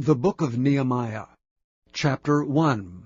The Book of Nehemiah, Chapter 1.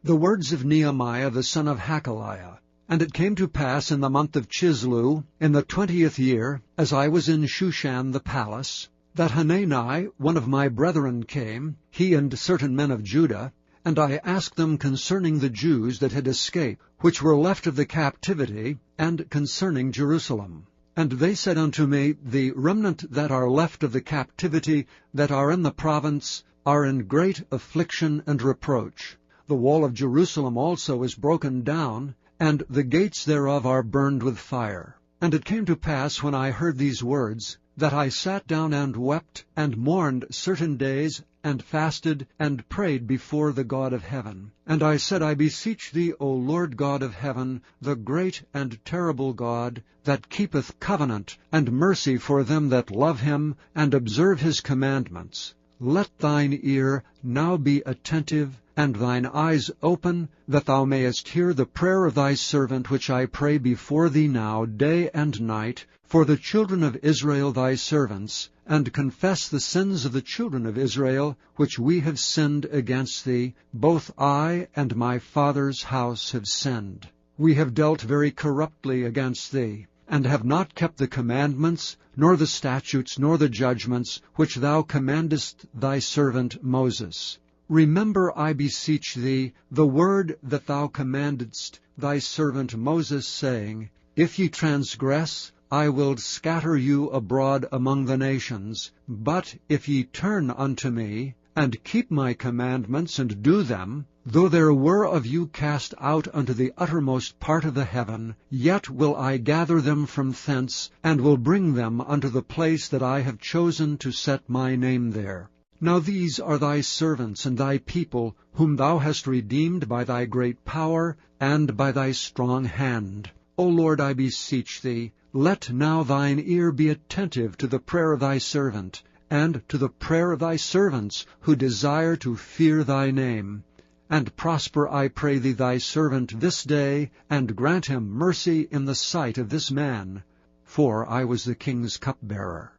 The words of Nehemiah the son of Hakaliah. And it came to pass in the month of Chislew, in the 20th year, as I was in Shushan the palace, that Hanani, one of my brethren, came, he and certain men of Judah, and I asked them concerning the Jews that had escaped, which were left of the captivity, and concerning Jerusalem. And they said unto me, The remnant that are left of the captivity, that are in the province, are in great affliction and reproach. The wall of Jerusalem also is broken down, and the gates thereof are burned with fire. And it came to pass, when I heard these words, that I sat down and wept, and mourned certain days, and fasted, and prayed before the God of heaven. And I said, I beseech thee, O Lord God of heaven, the great and terrible God, that keepeth covenant and mercy for them that love him, and observe his commandments. Let thine ear now be attentive, and thine eyes open, that thou mayest hear the prayer of thy servant, which I pray before thee now day and night, for the children of Israel thy servants, and confess the sins of the children of Israel, which we have sinned against thee. Both I and my father's house have sinned. We have dealt very corruptly against thee, and have not kept the commandments, nor the statutes, nor the judgments, which thou commandest thy servant Moses. Remember, I beseech thee, the word that thou commandedst thy servant Moses, saying, If ye transgress, I will scatter you abroad among the nations. But if ye turn unto me, and keep my commandments, and do them, though there were of you cast out unto the uttermost part of the heaven, yet will I gather them from thence, and will bring them unto the place that I have chosen to set my name there. Now these are thy servants and thy people, whom thou hast redeemed by thy great power, and by thy strong hand. O Lord, I beseech thee, let now thine ear be attentive to the prayer of thy servant, and to the prayer of thy servants, who desire to fear thy name. And prosper, I pray thee, thy servant this day, and grant him mercy in the sight of this man. For I was the king's cupbearer.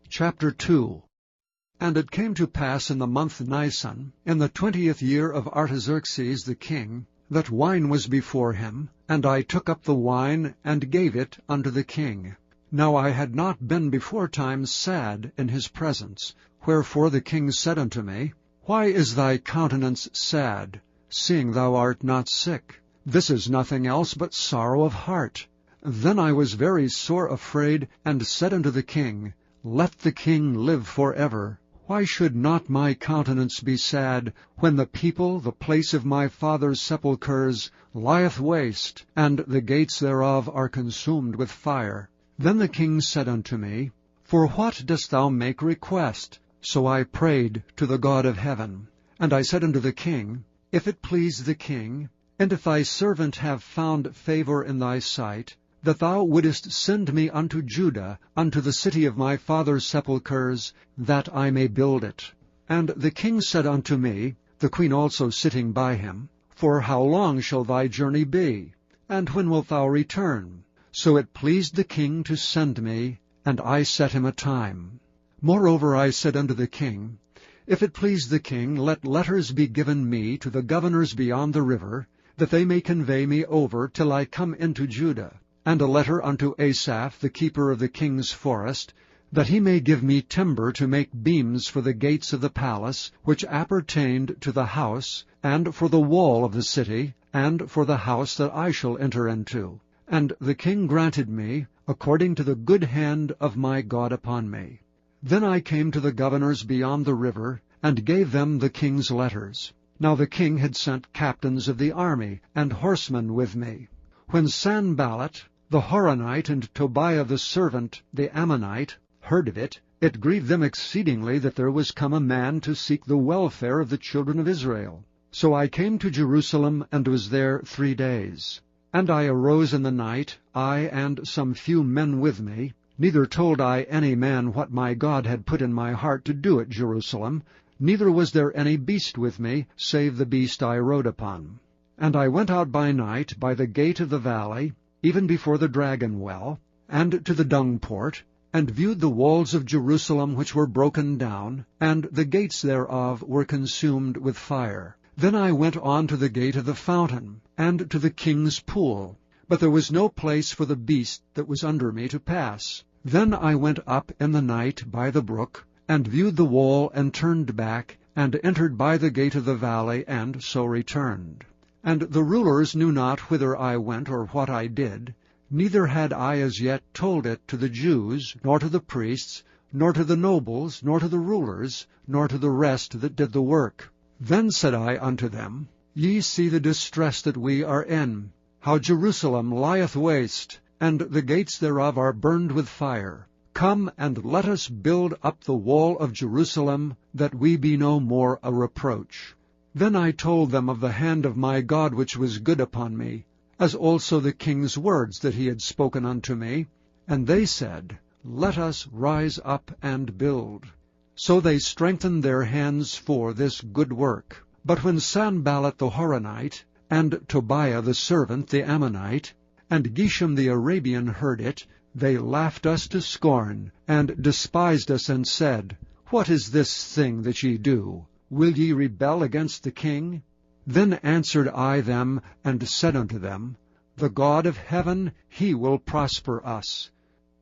Chapter 2. And it came to pass in the month Nisan, in the 20th year of Artaxerxes the king, that wine was before him, and I took up the wine, and gave it unto the king. Now I had not been beforetime sad in his presence. Wherefore the king said unto me, Why is thy countenance sad, seeing thou art not sick? This is nothing else but sorrow of heart. Then I was very sore afraid, and said unto the king, Let the king live forever. Why should not my countenance be sad, when the people, the place of my father's sepulchres, lieth waste, and the gates thereof are consumed with fire? Then the king said unto me, For what dost thou make request? So I prayed to the God of heaven. And I said unto the king, If it please the king, and if thy servant have found favor in thy sight, that thou wouldest send me unto Judah, unto the city of my father's sepulchres, that I may build it. And the king said unto me, the queen also sitting by him, For how long shall thy journey be? And when wilt thou return? So it pleased the king to send me, and I set him a time. Moreover I said unto the king, If it please the king, let letters be given me to the governors beyond the river, that they may convey me over till I come into Judah, and a letter unto Asaph, the keeper of the king's forest, that he may give me timber to make beams for the gates of the palace, which appertained to the house, and for the wall of the city, and for the house that I shall enter into. And the king granted me, according to the good hand of my God upon me. Then I came to the governors beyond the river, and gave them the king's letters. Now the king had sent captains of the army, and horsemen with me. When Sanballat, the Horonite, and Tobiah the servant, the Ammonite, heard of it, it grieved them exceedingly that there was come a man to seek the welfare of the children of Israel. So I came to Jerusalem, and was there 3 days. And I arose in the night, I and some few men with me. Neither told I any man what my God had put in my heart to do at Jerusalem, neither was there any beast with me, save the beast I rode upon. And I went out by night by the gate of the valley, even before the dragon well, and to the dung port, and viewed the walls of Jerusalem which were broken down, and the gates thereof were consumed with fire. Then I went on to the gate of the fountain, and to the king's pool, but there was no place for the beast that was under me to pass. Then I went up in the night by the brook, and viewed the wall, and turned back, and entered by the gate of the valley, and so returned. And the rulers knew not whither I went or what I did, neither had I as yet told it to the Jews, nor to the priests, nor to the nobles, nor to the rulers, nor to the rest that did the work. Then said I unto them, Ye see the distress that we are in, how Jerusalem lieth waste, and the gates thereof are burned with fire. Come, and let us build up the wall of Jerusalem, that we be no more a reproach. Then I told them of the hand of my God which was good upon me, as also the king's words that he had spoken unto me. And they said, Let us rise up and build. So they strengthened their hands for this good work. But when Sanballat the Horonite, and Tobiah the servant the Ammonite, and Geshem the Arabian heard it, they laughed us to scorn, and despised us, and said, What is this thing that ye do? Will ye rebel against the king? Then answered I them, and said unto them, The God of heaven, he will prosper us.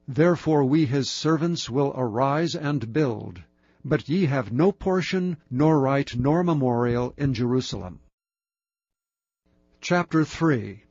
Therefore we his servants will arise and build. But ye have no portion, nor right, nor memorial in Jerusalem. Chapter 3.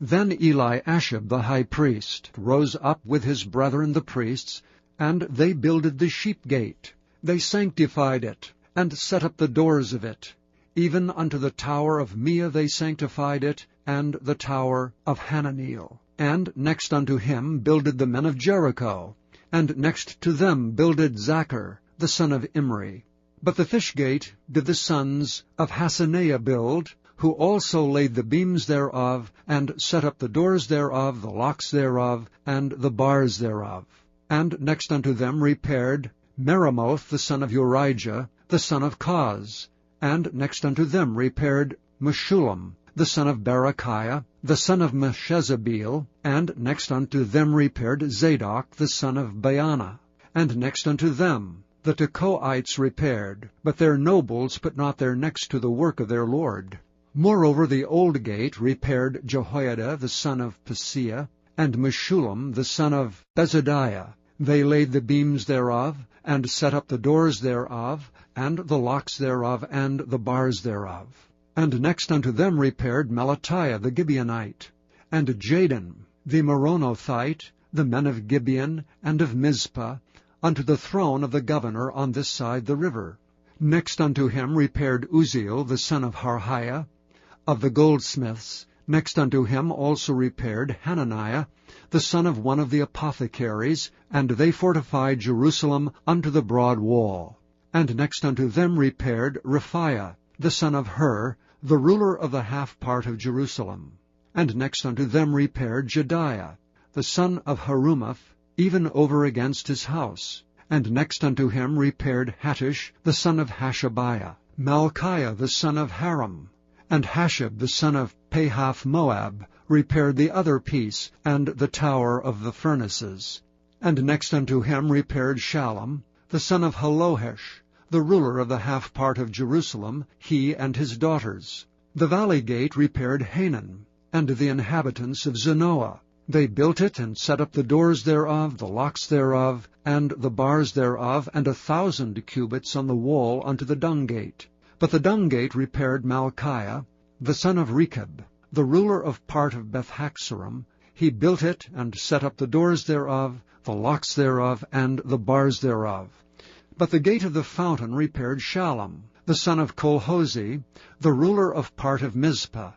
Then Eliashib the high priest rose up with his brethren the priests, and they builded the sheep gate. They sanctified it, and set up the doors of it. Even unto the tower of Meah they sanctified it, and the tower of Hananeel. And next unto him builded the men of Jericho, and next to them builded Zachar, the son of Imri. But the fish gate did the sons of Hasaneah build, who also laid the beams thereof, and set up the doors thereof, the locks thereof, and the bars thereof. And next unto them repaired Meremoth the son of Urijah, the son of Koz. And next unto them repaired Meshullam, the son of Berechiah, the son of Meshezabeel. And next unto them repaired Zadok, the son of Baana. And next unto them the Tekoites repaired, but their nobles put not their necks to the work of their Lord. Moreover the old gate repaired Jehoiada the son of Paseah, and Meshullam the son of Bezadiah. They laid the beams thereof, and set up the doors thereof, and the locks thereof, and the bars thereof. And next unto them repaired Melatiah the Gibeonite, and Jadon the Meronothite, the men of Gibeon and of Mizpah, unto the throne of the governor on this side the river. Next unto him repaired Uzziel the son of Harhiah, of the goldsmiths. Next unto him also repaired Hananiah, the son of one of the apothecaries, and they fortified Jerusalem unto the broad wall. And next unto them repaired Rephaiah, the son of Hur, the ruler of the half part of Jerusalem. And next unto them repaired Jediah, the son of Harumaph, even over against his house. And next unto him repaired Hattush, the son of Hashabiah, Malchiah the son of Haram, and Hashab the son of Pahath-Moab repaired the other piece, and the tower of the furnaces. And next unto him repaired Shallum, the son of Halohesh, the ruler of the half part of Jerusalem, he and his daughters. The valley gate repaired Hanan, and the inhabitants of Zanoah. They built it, and set up the doors thereof, the locks thereof, and the bars thereof, and 1,000 cubits on the wall unto the dung gate. But the dung gate repaired Malchiah, the son of Rechab, the ruler of part of Beth-Haxorim. He built it, and set up the doors thereof, the locks thereof, and the bars thereof. But the gate of the fountain repaired Shallum, the son of Colhozi, the ruler of part of Mizpah.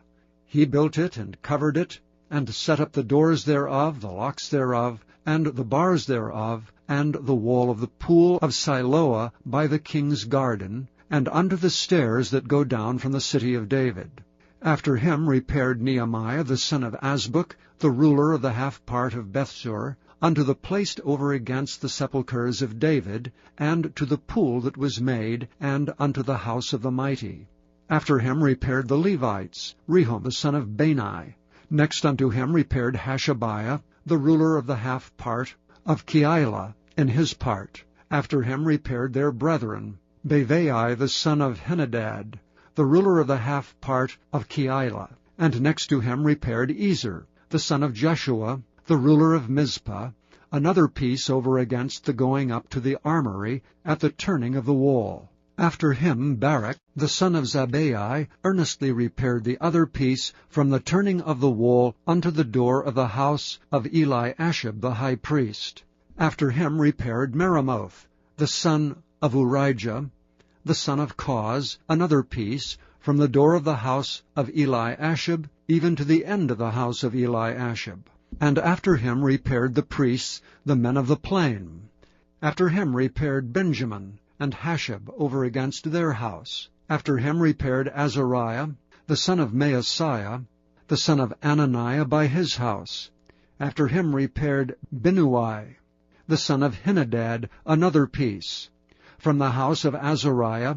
He built it, and covered it, and set up the doors thereof, the locks thereof, and the bars thereof, and the wall of the pool of Siloah by the king's garden, and unto the stairs that go down from the city of David. After him repaired Nehemiah the son of Azbuk, the ruler of the half part of Bethsur, unto the place over against the sepulchres of David, and to the pool that was made, and unto the house of the mighty. After him repaired the Levites, Rehum the son of Bani. Next unto him repaired Hashabiah, the ruler of the half part of Keilah, in his part. After him repaired their brethren, Bavai the son of Henadad, the ruler of the half part of Keilah. And next to him repaired Ezer, the son of Jeshua, the ruler of Mizpah, another piece over against the going up to the armory at the turning of the wall. After him Barak, the son of Zabbai, earnestly repaired the other piece from the turning of the wall unto the door of the house of Eliashib the high priest. After him repaired Meremoth, the son of Urijah, the son of Koz, another piece, from the door of the house of Eliashib, even to the end of the house of Eliashib. And after him repaired the priests, the men of the plain. After him repaired Benjamin, and Hashab over against their house. After him repaired Azariah, the son of Maaseiah, the son of Ananiah by his house. After him repaired Binnui, the son of Henadad, another piece, from the house of Azariah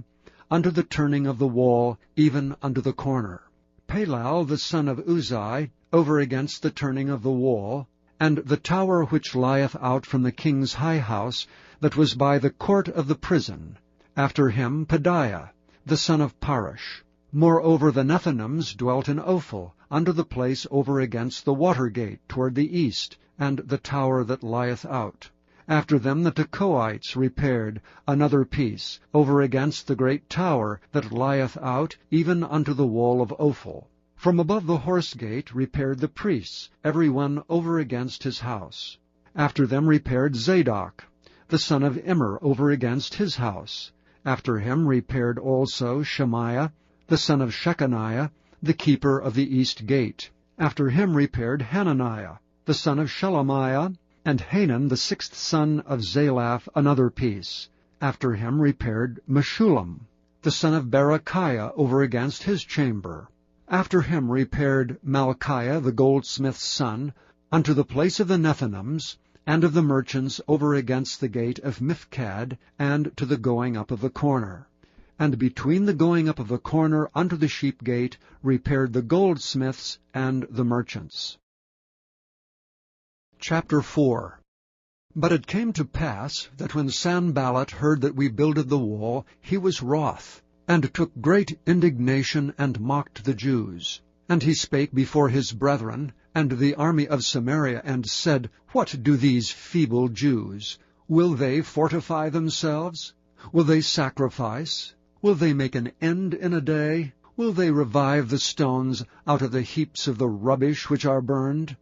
unto the turning of the wall, even unto the corner. Palal, the son of Uzai, over against the turning of the wall, and the tower which lieth out from the king's high house, that was by the court of the prison. After him Pedaiah, the son of Parosh. Moreover the Nethinims dwelt in Ophel, unto the place over against the water gate toward the east, and the tower that lieth out. After them the Tekoites repaired another piece, over against the great tower that lieth out, even unto the wall of Ophel. From above the horse gate repaired the priests, every one over against his house. After them repaired Zadok, the son of Immer, over against his house. After him repaired also Shemaiah, the son of Shechaniah, the keeper of the east gate. After him repaired Hananiah, the son of Shelemiah, and Hanan, the sixth son of Zalaph, another piece. After him repaired Meshullam, the son of Berechiah, over against his chamber. After him repaired Malchiah, the goldsmith's son, unto the place of the Nethinims, and of the merchants over against the gate of Mifkad, and to the going up of the corner. And between the going up of the corner unto the sheep gate repaired the goldsmiths and the merchants. Chapter 4. But it came to pass that when Sanballat heard that we builded the wall, he was wroth, and took great indignation, and mocked the Jews. And he spake before his brethren, and the army of Samaria, and said, What do these feeble Jews? Will they fortify themselves? Will they sacrifice? Will they make an end in a day? Will they revive the stones out of the heaps of the rubbish which are burned?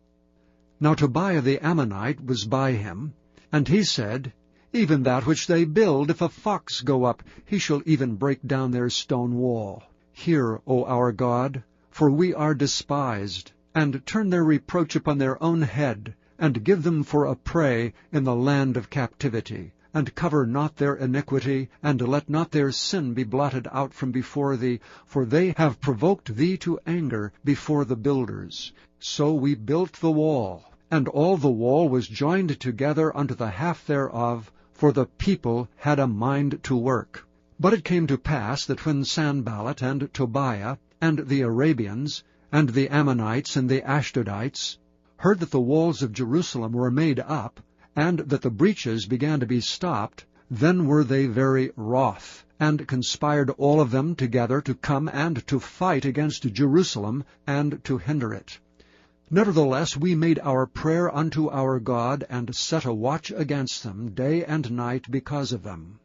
Now Tobiah the Ammonite was by him, and he said, Even that which they build, if a fox go up, he shall even break down their stone wall. Hear, O our God, for we are despised, and turn their reproach upon their own head, and give them for a prey in the land of captivity, and cover not their iniquity, and let not their sin be blotted out from before thee, for they have provoked thee to anger before the builders. So we built the wall, and all the wall was joined together unto the half thereof, for the people had a mind to work. But it came to pass that when Sanballat and Tobiah and the Arabians and the Ammonites and the Ashdodites heard that the walls of Jerusalem were made up, and that the breaches began to be stopped, then were they very wroth, and conspired all of them together to come and to fight against Jerusalem, and to hinder it. Nevertheless we made our prayer unto our God, and set a watch against them day and night because of them.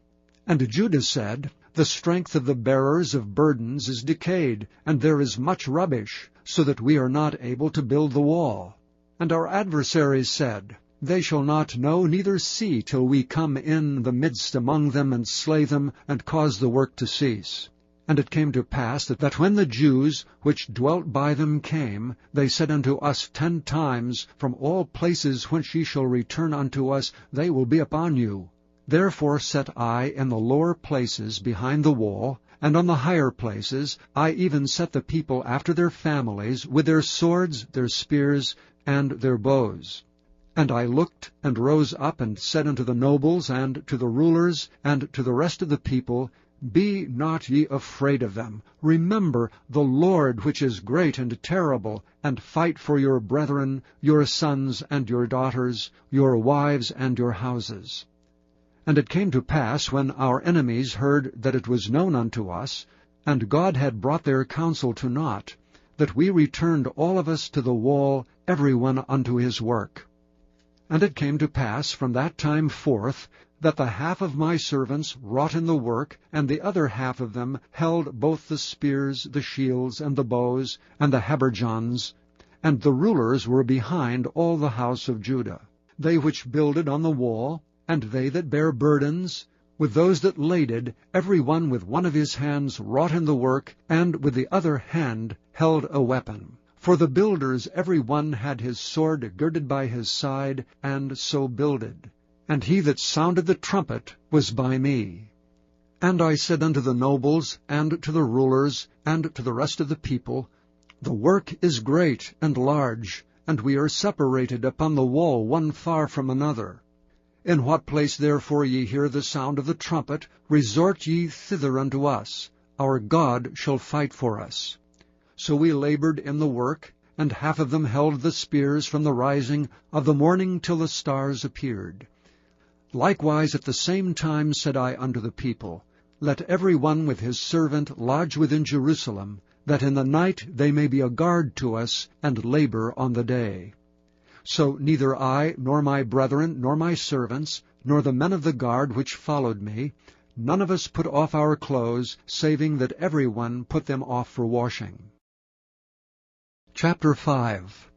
And Judah said, The strength of the bearers of burdens is decayed, and there is much rubbish, so that we are not able to build the wall. And our adversaries said, They shall not know neither see till we come in the midst among them, and slay them, and cause the work to cease. And it came to pass that when the Jews which dwelt by them came, they said unto us 10 times, From all places whence ye shall return unto us, they will be upon you. Therefore set I in the lower places behind the wall, and on the higher places I even set the people after their families, with their swords, their spears, and their bows. And I looked and rose up, and said unto the nobles, and to the rulers, and to the rest of the people, Be not ye afraid of them. Remember the Lord, which is great and terrible, and fight for your brethren, your sons and your daughters, your wives and your houses. And it came to pass, when our enemies heard that it was known unto us, and God had brought their counsel to naught, that we returned all of us to the wall, every one unto his work. And it came to pass from that time forth, that the half of my servants wrought in the work, and the other half of them held both the spears, the shields, and the bows, and the habergeons, and the rulers were behind all the house of Judah, they which builded on the wall, and they that bare burdens, with those that laded, every one with one of his hands wrought in the work, and with the other hand held a weapon. For the builders every one had his sword girded by his side, and so builded. And he that sounded the trumpet was by me. And I said unto the nobles, and to the rulers, and to the rest of the people, The work is great and large, and we are separated upon the wall one far from another. In what place therefore ye hear the sound of the trumpet, resort ye thither unto us. Our God shall fight for us. So we labored in the work, and half of them held the spears from the rising of the morning till the stars appeared. Likewise at the same time said I unto the people, Let every one with his servant lodge within Jerusalem, that in the night they may be a guard to us, and labor on the day. So neither I, nor my brethren, nor my servants, nor the men of the guard which followed me, none of us put off our clothes, saving that every one put them off for washing. Chapter 5.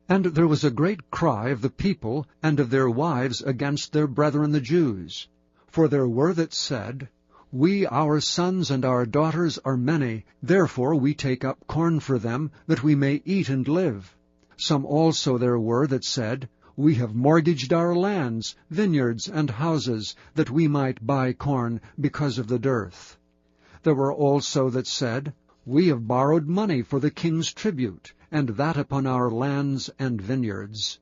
And there was a great cry of the people and of their wives against their brethren the Jews. For there were that said, We, our sons and our daughters, are many, therefore we take up corn for them, that we may eat and live. Some also there were that said, We have mortgaged our lands, vineyards, and houses, that we might buy corn, because of the dearth. There were also that said, We have borrowed money for the king's tribute, and that upon our lands and vineyards.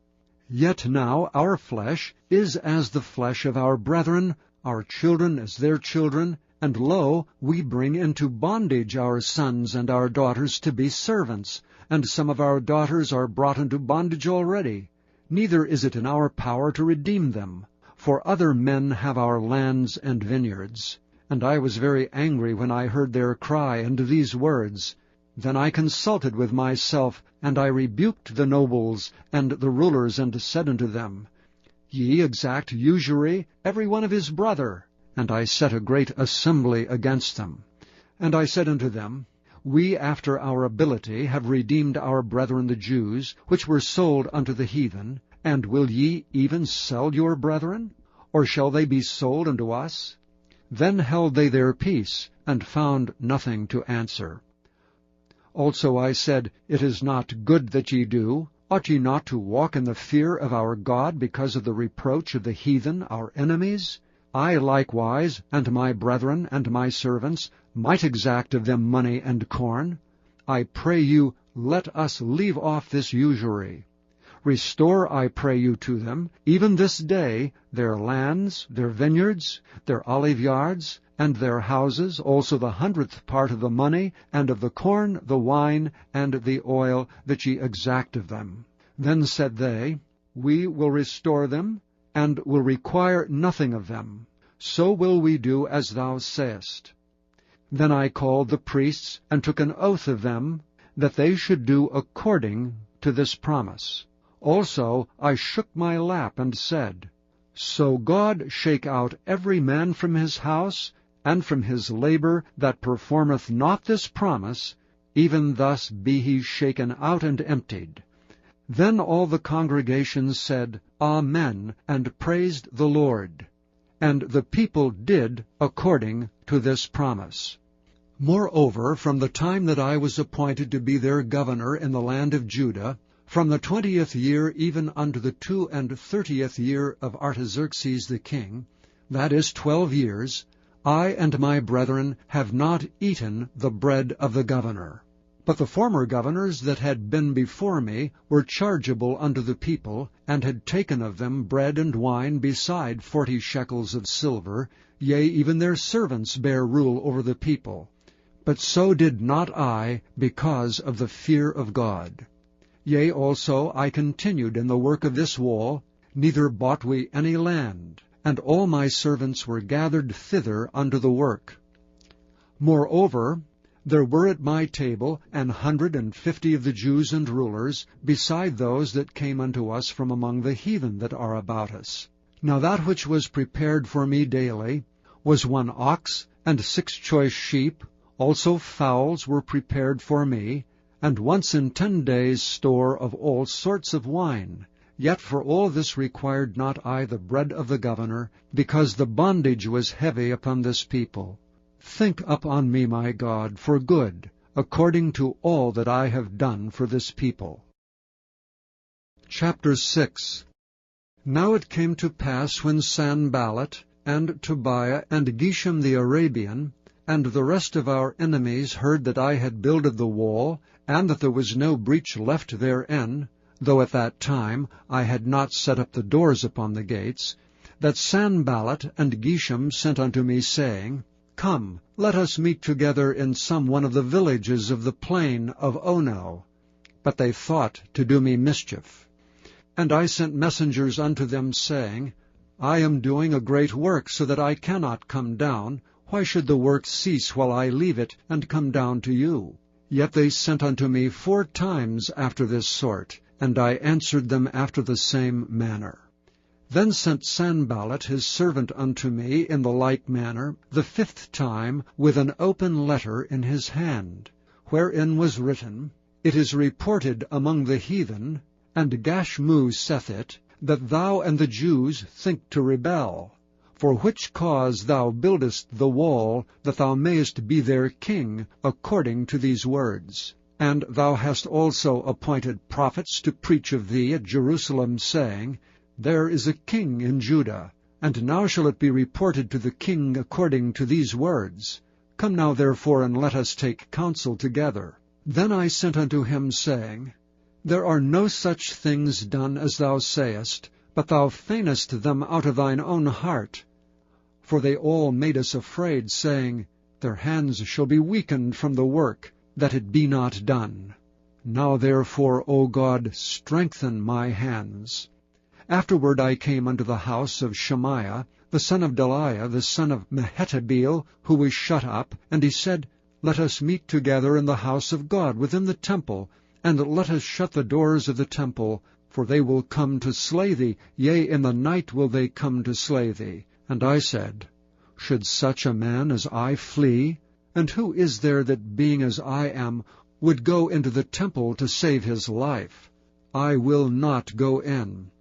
Yet now our flesh is as the flesh of our brethren, our children as their children, and lo, we bring into bondage our sons and our daughters to be servants, and some of our daughters are brought into bondage already. Neither is it in our power to redeem them, for other men have our lands and vineyards. And I was very angry when I heard their cry and these words. Then I consulted with myself, and I rebuked the nobles and the rulers, and said unto them, Ye exact usury, every one of his brother. And I set a great assembly against them. And I said unto them, We after our ability have redeemed our brethren the Jews, which were sold unto the heathen. And will ye even sell your brethren? Or shall they be sold unto us? Then held they their peace, and found nothing to answer. Also I said, It is not good that ye do. Ought ye not to walk in the fear of our God, because of the reproach of the heathen, our enemies? I likewise, and my brethren, and my servants, might exact of them money and corn. I pray you, let us leave off this usury. Restore, I pray you, to them, even this day, their lands, their vineyards, their oliveyards, and their houses, also the 100th part of the money, and of the corn, the wine, and the oil, that ye exact of them. Then said they, We will restore them, and will require nothing of them. So will we do as thou sayest. Then I called the priests, and took an oath of them, that they should do according to this promise. Also I shook my lap, and said, So God shake out every man from his house, and from his labor that performeth not this promise, even thus be he shaken out and emptied. Then all the congregation said, Amen, and praised the Lord. And the people did according to this promise. Moreover, from the time that I was appointed to be their governor in the land of Judah, from the 20th year even unto the 32nd year of Artaxerxes the king, that is 12 years, I and my brethren have not eaten the bread of the governor. But the former governors that had been before me were chargeable unto the people, and had taken of them bread and wine beside 40 shekels of silver, yea, even their servants bare rule over the people. But so did not I, because of the fear of God. Yea, also I continued in the work of this wall, neither bought we any land. and all my servants were gathered thither unto the work. Moreover, there were at my table 150 of the Jews and rulers, beside those that came unto us from among the heathen that are about us. Now that which was prepared for me daily was 1 ox, and 6 choice sheep, also fowls were prepared for me, and once in 10 days' store of all sorts of wine. Yet for all this required not I the bread of the governor, because the bondage was heavy upon this people. Think upon me, my God, for good, according to all that I have done for this people. Chapter 6. Now it came to pass, when Sanballat, and Tobiah, and Geshem the Arabian, and the rest of our enemies heard that I had builded the wall, and that there was no breach left therein, though at that time I had not set up the doors upon the gates, that Sanballat and Geshem sent unto me, saying, Come, let us meet together in some one of the villages of the plain of Ono. But they thought to do me mischief. And I sent messengers unto them, saying, I am doing a great work, so that I cannot come down. Why should the work cease while I leave it, and come down to you? Yet they sent unto me 4 times after this sort, and I answered them after the same manner. Then sent Sanballat his servant unto me in the like manner the 5th time, with an open letter in his hand, wherein was written, It is reported among the heathen, and Gashmu saith it, that thou and the Jews think to rebel, for which cause thou buildest the wall, that thou mayest be their king, according to these words. And thou hast also appointed prophets to preach of thee at Jerusalem, saying, There is a king in Judah, and now shall it be reported to the king according to these words. Come now therefore, and let us take counsel together. Then I sent unto him, saying, There are no such things done as thou sayest, but thou feignest them out of thine own heart. For they all made us afraid, saying, Their hands shall be weakened from the work, that it be not done. Now therefore, O God, strengthen my hands. Afterward I came unto the house of Shemaiah, the son of Delaiah, the son of Mehetabeel, who was shut up, and he said, Let us meet together in the house of God within the temple, and let us shut the doors of the temple, for they will come to slay thee, yea, in the night will they come to slay thee. And I said, Should such a man as I flee? And who is there that, being as I am, would go into the temple to save his life? I will not go in.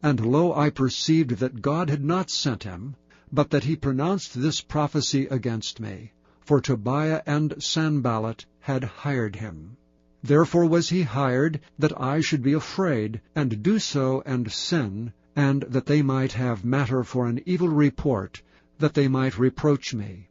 And lo, I perceived that God had not sent him, but that he pronounced this prophecy against me. For Tobiah and Sanballat had hired him. Therefore was he hired, that I should be afraid, and do so and sin, and that they might have matter for an evil report, that they might reproach me.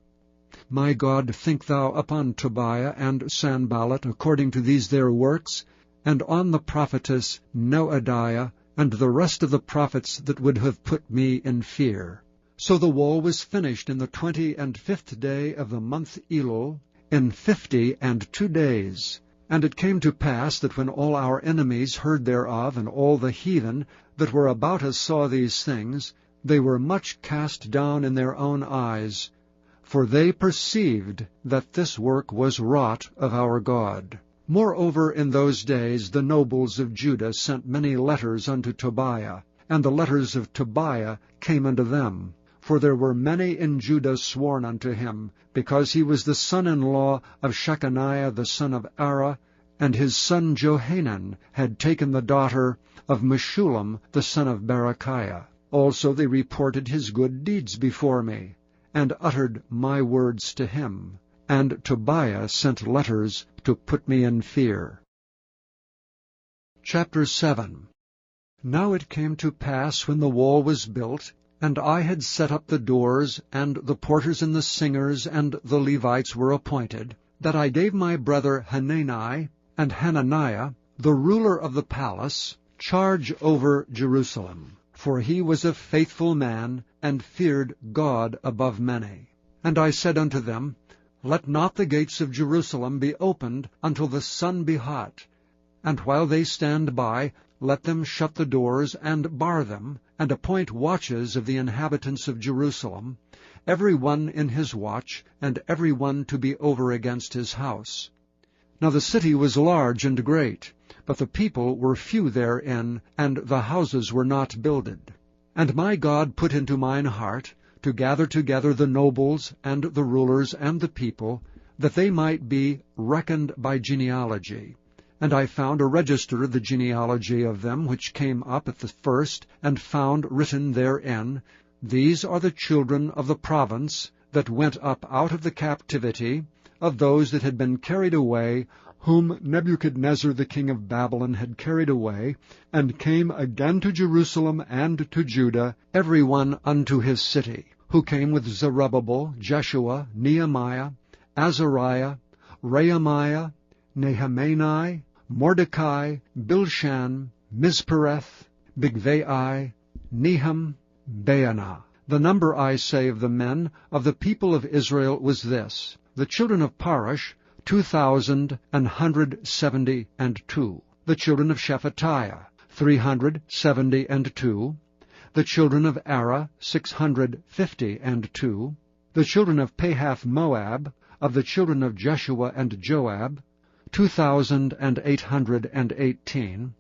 My God, think thou upon Tobiah and Sanballat according to these their works, and on the prophetess Noadiah, and the rest of the prophets that would have put me in fear. So the wall was finished in the 25th day of the month Elul, in 52 days. And it came to pass that when all our enemies heard thereof, and all the heathen that were about us saw these things, they were much cast down in their own eyes, for they perceived that this work was wrought of our God. Moreover, in those days the nobles of Judah sent many letters unto Tobiah, and the letters of Tobiah came unto them. For there were many in Judah sworn unto him, because he was the son-in-law of Shechaniah the son of Ara, and his son Johanan had taken the daughter of Meshullam the son of Berechiah. Also they reported his good deeds before me, and uttered my words to him. And Tobiah sent letters to put me in fear. Chapter 7. Now it came to pass, when the wall was built, and I had set up the doors, and the porters and the singers and the Levites were appointed, that I gave my brother Hanani and Hananiah, the ruler of the palace, charge over Jerusalem. For he was a faithful man, and feared God above many. And I said unto them, Let not the gates of Jerusalem be opened until the sun be hot, And while they stand by, let them shut the doors and bar them, and appoint watches of the inhabitants of Jerusalem, every one in his watch, and every one to be over against his house. Now the city was large and great, but the people were few therein, and the houses were not builded. And my God put into mine heart to gather together the nobles, and the rulers, and the people, that they might be reckoned by genealogy. And I found a register of the genealogy of them which came up at the first, and found written therein, These are the children of the province that went up out of the captivity, of those that had been carried away, whom Nebuchadnezzar the king of Babylon had carried away, and came again to Jerusalem and to Judah, every one unto his city, who came with Zerubbabel, Jeshua, Nehemiah, Azariah, Rehemiah, Nehemiah, Mordecai, Bilshan, Mizpereth, Bigvai, Nehum, Baanah. The number, I say, of the men of the people of Israel was this: the children of Parosh, 2,172. The children of Shephatiah, 372. The children of Ara, 652. The children of Pahath Moab, of the children of Jeshua and Joab, 2,818.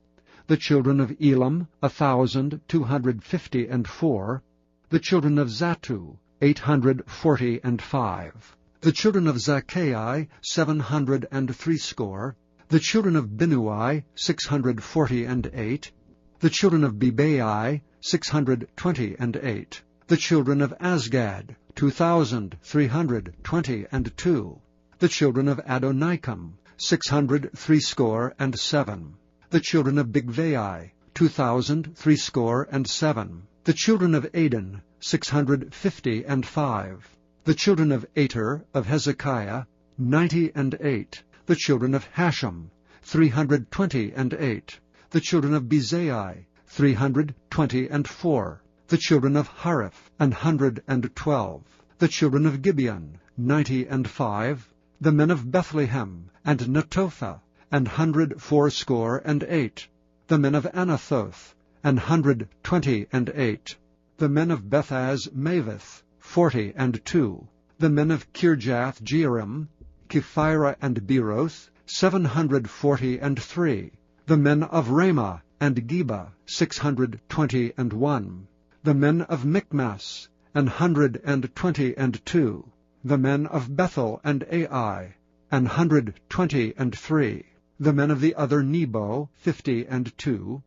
The children of Elam, 1,254. The children of Zattu, 845. The children of Zaccai, 760. The children of Binnui, 648. The children of Bebai, 628. The children of Azgad, 2,322. The children of Adonikam, 667. The children of Bigvai, 2,307. The children of Adin, 655. The children of Ater of Hezekiah, 98. The children of Hashem, 328. The children of Bezai, 324. The children of Hariph, 112. The children of Gibeon, 95. The men of Bethlehem, and Netophah, 168. The men of Anathoth, 128. The men of Bethaz Mavith, 42. The men of Kirjath Jearim, Kephirah and Beeroth, 743. The men of Ramah and Geba, 621. The men of Michmas, 122. The men of Bethel and Ai, 123. The men of the other Nebo, 52.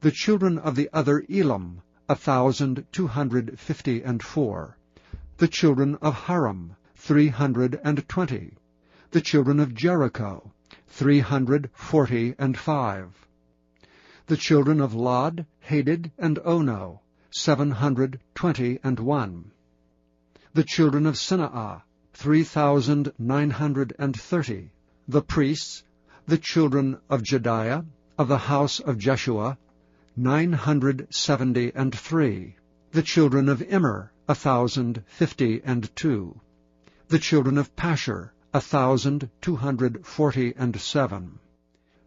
The children of the other Elam, 1,254. The children of Haram, 320. The children of Jericho, 345. The children of Lod, Hadid, and Ono, 721. The children of Sineah, 3,930. The priests, the children of Jediah, of the house of Jeshua, 973. The children of Immer, 1,052. The children of Pashur, 1,247.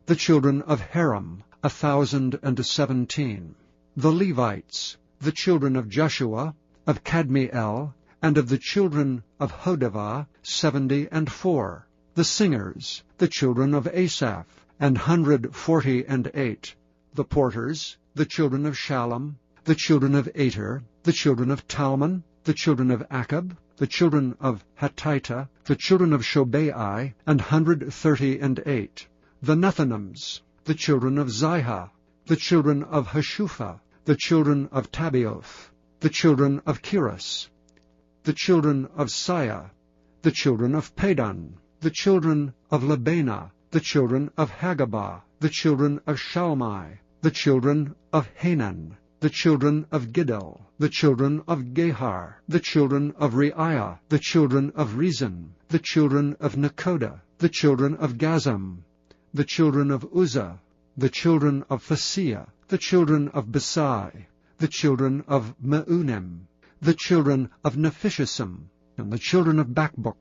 The children of Haram, 1,017. The Levites, the children of Jeshua, of Kadmiel, and of the children of Hodavah, 74. The singers, the children of Asaph, 148. The porters, the children of Shallum, the children of Ater, the children of Talmon, the children of Akab, the children of Hattita, the children of Shobai, 138. The Nethinims, the children of Ziha, the children of Hashupha, the children of Tabioth, the children of Kiras, the children of Siah, the children of Padan, the children of Lebanah, the children of Hagabah, the children of Shalmai, the children of Hanan, the children of Giddel, the children of Gehar, the children of Reiah, the children of Rezin, the children of Nekoda, the children of Gazam, the children of Uzzah, the children of Phasiah, the children of Besai, the children of Meunim, the children of Nephishisim, and the children of Bakbuk,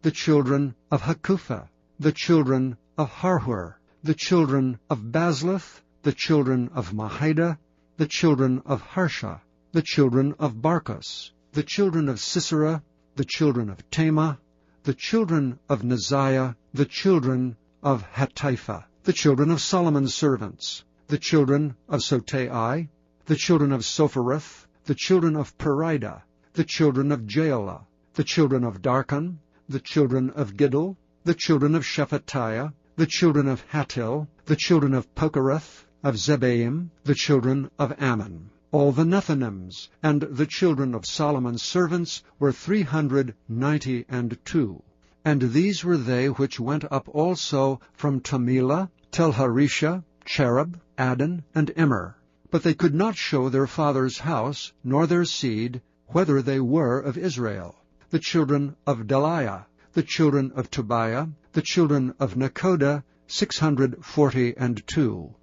the children of Hakupha, the children of Harhur, the children of Bazluth, the children of Mahida, the children of Harsha, the children of Barkos, the children of Sisera, the children of Tema, the children of Neziah, the children of Hatipha, the children of Solomon's servants, the children of Sotai, the children of Sophereth, the children of Perida, the children of Jaela, the children of Darkon, the children of Giddel, the children of Shephatiah, the children of Hattil, the children of Pokereth, of Zebaim, the children of Ammon. All the Nethinims, and the children of Solomon's servants were 392. And these were they which went up also from Tamila, Telharisha, Cherub, Adon, and Immer. But they could not show their father's house, nor their seed, whether they were of Israel. The children of Deliah, the children of Tobiah, the children of Nekoda, 642.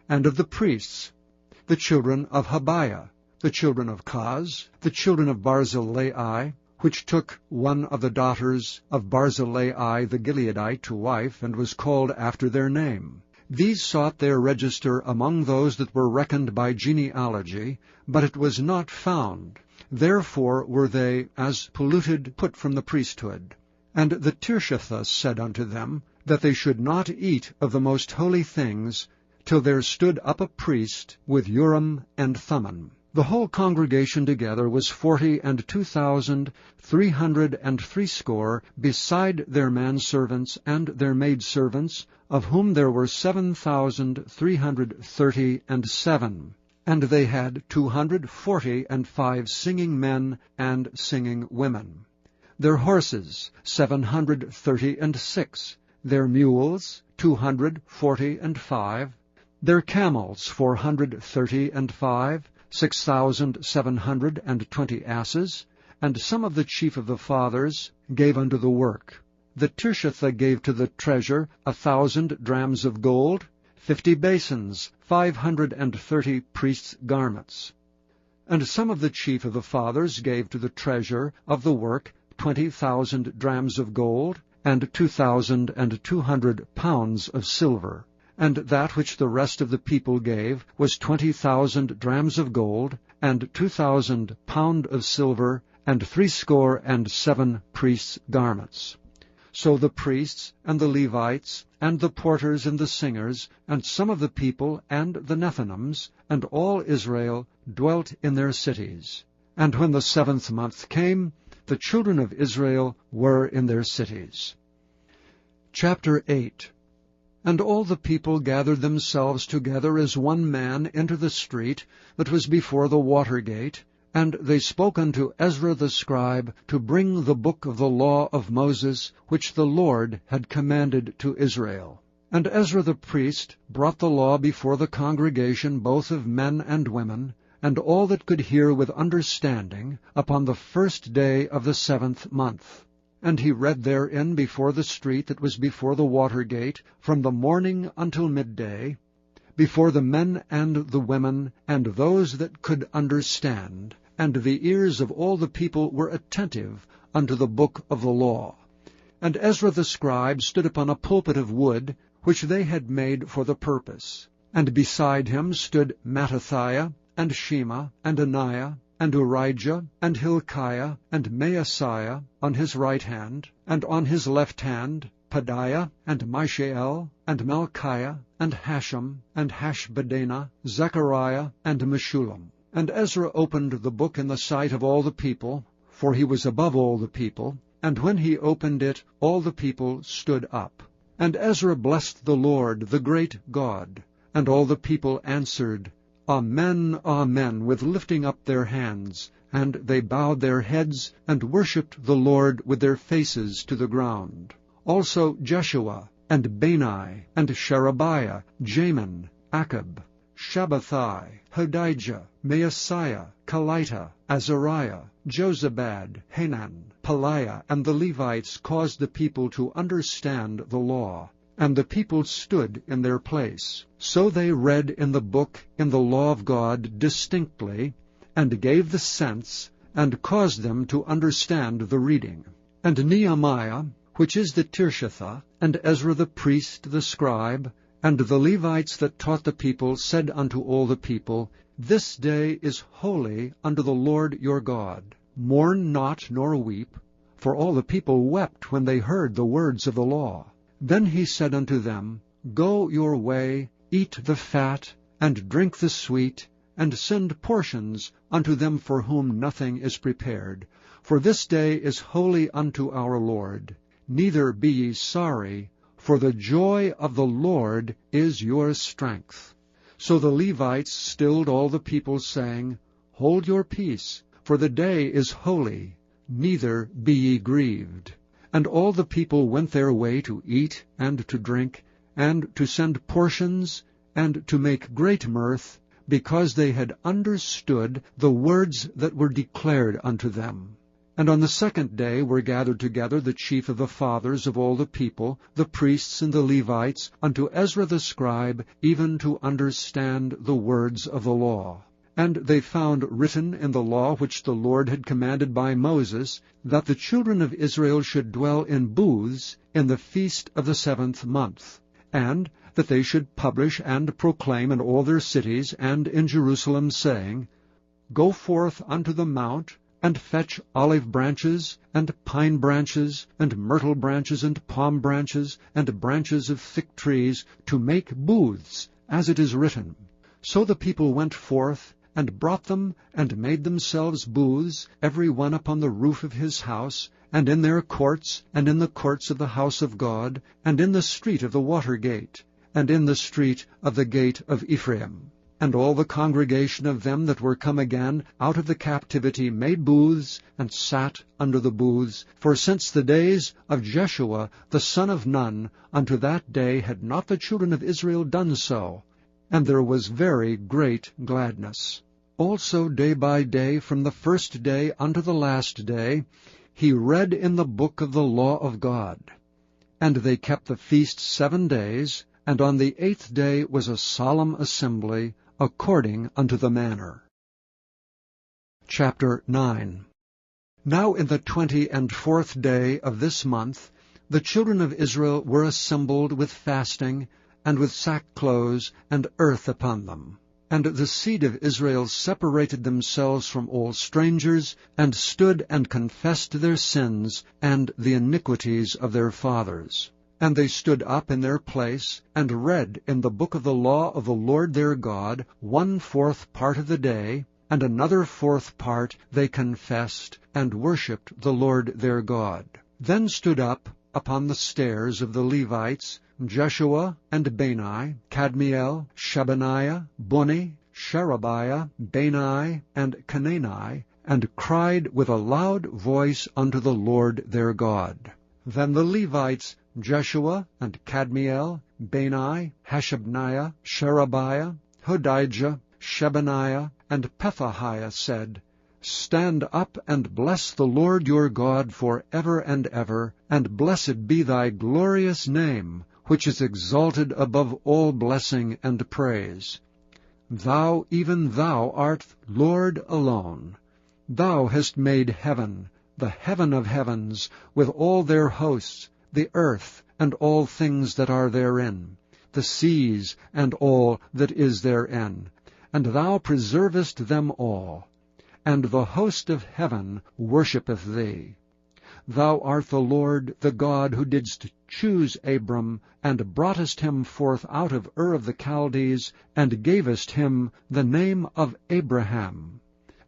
And of the priests, the children of Habiah, the children of Kaz, the children of Barzillai, which took one of the daughters of Barzillai the Gileadite to wife, and was called after their name. These sought their register among those that were reckoned by genealogy, but it was not found. Therefore were they, as polluted, put from the priesthood. And the Tirshatha said unto them, that they should not eat of the most holy things, till there stood up a priest with Urim and Thummim. The whole congregation together was 42,360, beside their manservants and their maidservants, of whom there were 7,337. And they had 245 singing men and singing women. Their horses 736, their mules 245, their camels 435, 6,720 asses, and some of the chief of the fathers gave unto the work. The Tirshatha gave to the treasure 1,000 drams of gold, 50 basins, 530 priests' garments. And some of the chief of the fathers gave to the treasure of the work 20,000 drams of gold, and 2,200 pounds of silver. And that which the rest of the people gave was 20,000 drams of gold, and 2,000 pound of silver, and 67 priests' garments. So the priests, and the Levites, and the porters, and the singers, and some of the people, and the Nethinims, and all Israel, dwelt in their cities. And when the 7th month came, the children of Israel were in their cities. Chapter 8. And all the people gathered themselves together as one man into the street that was before the water gate, and they spoke unto Ezra the scribe to bring the book of the law of Moses, which the Lord had commanded to Israel. And Ezra the priest brought the law before the congregation, both of men and women, and all that could hear with understanding, upon the 1st day of the 7th month. And he read therein before the street that was before the water gate, from the morning until midday, before the men and the women, and those that could understand, and the ears of all the people were attentive unto the book of the law. And Ezra the scribe stood upon a pulpit of wood, which they had made for the purpose. And beside him stood Mattithiah, and Shema, and Ananiah, and Urijah, and Hilkiah, and Maaseiah on his right hand, and on his left hand Pedaiah, and Mishael, and Malchiah, and Hashem, and Hashbaddanah, Zechariah, and Meshullam. And Ezra opened the book in the sight of all the people, for he was above all the people, and when he opened it, all the people stood up. And Ezra blessed the Lord, the great God. And all the people answered, Amen, Amen, with lifting up their hands. And they bowed their heads, and worshipped the Lord with their faces to the ground. Also Jeshua, and Bani, and Sherebiah, Jamin, Akab, Shabbathai, Hodijah, Maaseiah, Kelita, Azariah, Jozabad, Hanan, Pelaiah, and the Levites caused the people to understand the law. And the people stood in their place. So they read in the book, in the law of God, distinctly, and gave the sense, and caused them to understand the reading. And Nehemiah, which is the Tirshatha, and Ezra the priest, the scribe, And the Levites that taught the people said unto all the people, This day is holy unto the Lord your God. Mourn not nor weep, for all the people wept when they heard the words of the law. Then he said unto them, Go your way, eat the fat, and drink the sweet, and send portions unto them for whom nothing is prepared. For this day is holy unto our Lord. Neither be ye sorry, for the joy of the Lord is your strength. So the Levites stilled all the people, saying, Hold your peace, for the day is holy, neither be ye grieved. And all the people went their way to eat and to drink, and to send portions, and to make great mirth, because they had understood the words that were declared unto them. And on the second day were gathered together the chief of the fathers of all the people, the priests and the Levites, unto Ezra the scribe, even to understand the words of the law. And they found written in the law which the Lord had commanded by Moses, that the children of Israel should dwell in booths in the feast of the 7th month, and that they should publish and proclaim in all their cities and in Jerusalem, saying, Go forth unto the mount, and fetch olive branches, and pine branches, and myrtle branches, and palm branches, and branches of thick trees, to make booths, as it is written. So the people went forth, and brought them, and made themselves booths, every one upon the roof of his house, and in their courts, and in the courts of the house of God, and in the street of the water gate, and in the street of the gate of Ephraim. And all the congregation of them that were come again out of the captivity made booths, and sat under the booths. For since the days of Jeshua the son of Nun unto that day had not the children of Israel done so, and there was very great gladness. Also day by day, from the first day unto the last day, he read in the book of the law of God. And they kept the feast 7 days, and on the 8th day was a solemn assembly, according unto the manner. Chapter 9. Now in the 24th day of this month, the children of Israel were assembled with fasting, and with sackcloths and earth upon them. And the seed of Israel separated themselves from all strangers, and stood and confessed their sins and the iniquities of their fathers. And they stood up in their place, and read in the book of the law of the Lord their God 1/4 part of the day, and another 4th part they confessed, and worshipped the Lord their God. Then stood up upon the stairs of the Levites Jeshua and Bani, Kadmiel, Shebaniah, Bunni, Sherebiah, Bani, and Canaani, and cried with a loud voice unto the Lord their God. Then the Levites Jeshua and Kadmiel, Bani, Hashabniah, Sherebiah, Hodijah, Shebaniah, and Pethahiah said, Stand up and bless the Lord your God for ever and ever, and blessed be thy glorious name, which is exalted above all blessing and praise. Thou, even thou, art Lord alone. Thou hast made heaven, the heaven of heavens, with all their hosts, the earth, and all things that are therein, the seas, and all that is therein, and thou preservest them all. And the host of heaven worshippeth thee. Thou art the Lord, the God, who didst choose Abram, and broughtest him forth out of Ur of the Chaldees, and gavest him the name of Abraham,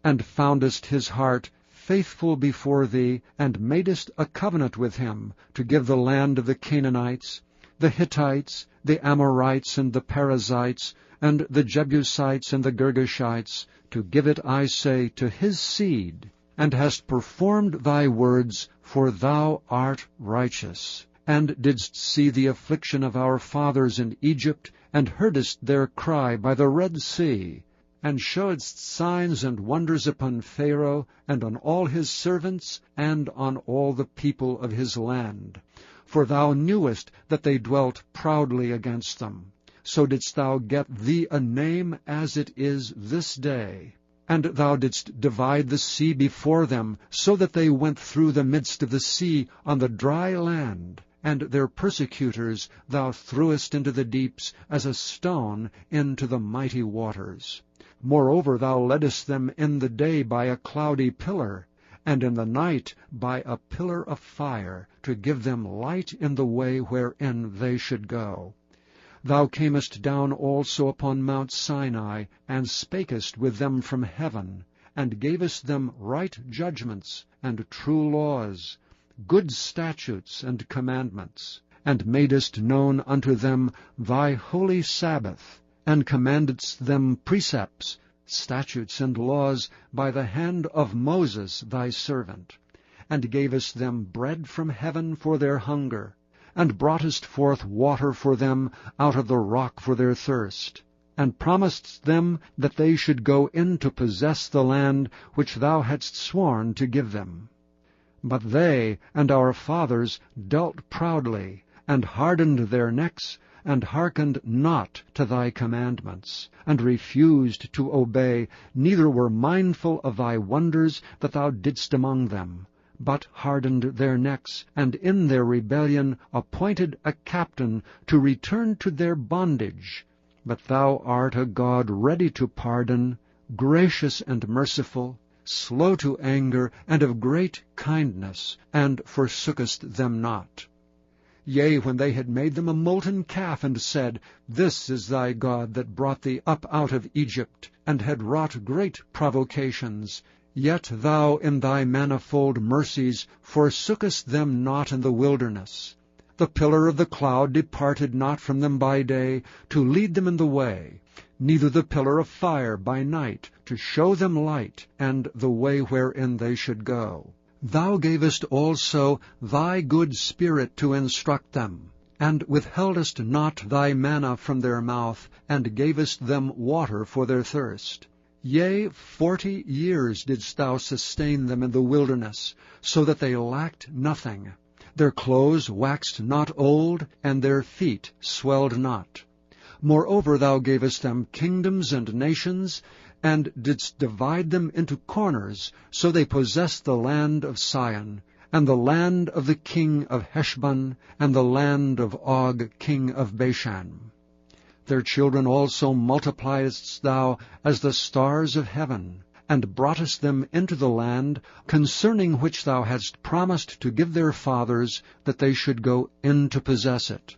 and foundest his heart faithful before thee, and madest a covenant with him, to give the land of the Canaanites, the Hittites, the Amorites, and the Perizzites, and the Jebusites, and the Girgashites, to give it, I say, to his seed, and hast performed thy words, for thou art righteous, and didst see the affliction of our fathers in Egypt, and heardest their cry by the Red Sea, and showedst signs and wonders upon Pharaoh, and on all his servants, and on all the people of his land. For thou knewest that they dwelt proudly against them. So didst thou get thee a name as it is this day. And thou didst divide the sea before them, so that they went through the midst of the sea on the dry land, and their persecutors thou threwest into the deeps as a stone into the mighty waters. Moreover, thou leddest them in the day by a cloudy pillar, and in the night by a pillar of fire, to give them light in the way wherein they should go. Thou camest down also upon Mount Sinai, and spakest with them from heaven, and gavest them right judgments, and true laws, good statutes and commandments, and madest known unto them thy holy Sabbath, and commandedst them precepts, statutes, and laws by the hand of Moses thy servant, and gavest them bread from heaven for their hunger, and broughtest forth water for them out of the rock for their thirst, and promisedst them that they should go in to possess the land which thou hadst sworn to give them. But they and our fathers dealt proudly, and hardened their necks, and hearkened not to thy commandments, and refused to obey, neither were mindful of thy wonders that thou didst among them, but hardened their necks, and in their rebellion appointed a captain to return to their bondage. But thou art a God ready to pardon, gracious and merciful, slow to anger, and of great kindness, and forsookest them not. Yea, when they had made them a molten calf, and said, This is thy God that brought thee up out of Egypt, and had wrought great provocations, yet thou in thy manifold mercies forsookest them not in the wilderness. The pillar of the cloud departed not from them by day, to lead them in the way, neither the pillar of fire by night, to show them light, and the way wherein they should go. Thou gavest also thy good Spirit to instruct them, and withheldest not thy manna from their mouth, and gavest them water for their thirst. Yea, 40 years didst thou sustain them in the wilderness, so that they lacked nothing. Their clothes waxed not old, and their feet swelled not. Moreover, thou gavest them kingdoms and nations, and didst divide them into corners, so they possessed the land of Sion, and the land of the king of Heshbon, and the land of Og king of Bashan. Their children also multipliedst thou as the stars of heaven, and broughtest them into the land, concerning which thou hadst promised to give their fathers, that they should go in to possess it.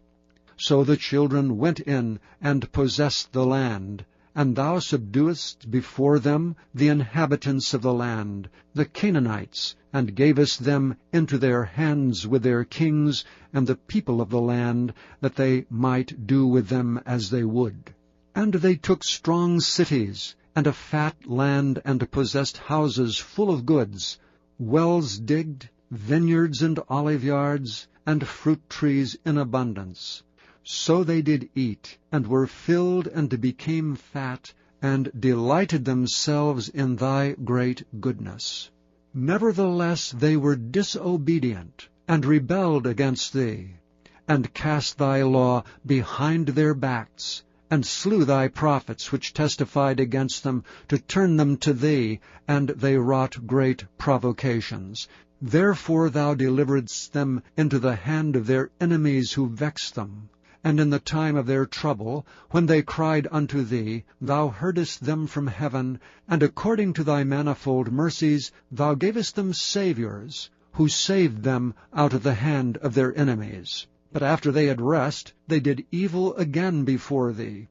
So the children went in and possessed the land, and thou subduedst before them the inhabitants of the land, the Canaanites, and gavest them into their hands with their kings and the people of the land, that they might do with them as they would. And they took strong cities, and a fat land, and possessed houses full of goods, wells digged, vineyards and oliveyards, and fruit trees in abundance. So they did eat, and were filled, and became fat, and delighted themselves in thy great goodness. Nevertheless they were disobedient, and rebelled against thee, and cast thy law behind their backs, and slew thy prophets which testified against them, to turn them to thee, and they wrought great provocations. Therefore thou deliveredst them into the hand of their enemies who vexed them. And in the time of their trouble, when they cried unto thee, thou heardest them from heaven, and according to thy manifold mercies thou gavest them saviours, who saved them out of the hand of their enemies. But after they had rest, they did evil again before thee.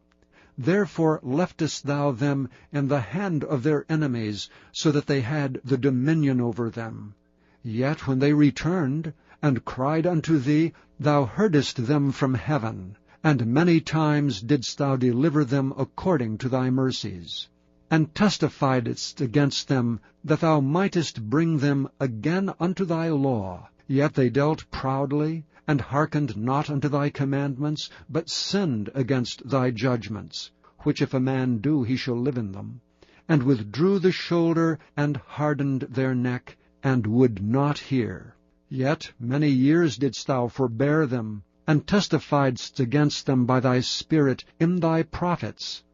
Therefore leftest thou them in the hand of their enemies, so that they had the dominion over them. Yet when they returned, and cried unto thee, thou heardest them from heaven, and many times didst thou deliver them according to thy mercies, and testifiedst against them, that thou mightest bring them again unto thy law. Yet they dealt proudly, and hearkened not unto thy commandments, but sinned against thy judgments, which if a man do, he shall live in them, and withdrew the shoulder, and hardened their neck, and would not hear. Yet many years didst thou forbear them, and testifiedst against them by thy Spirit in thy prophets.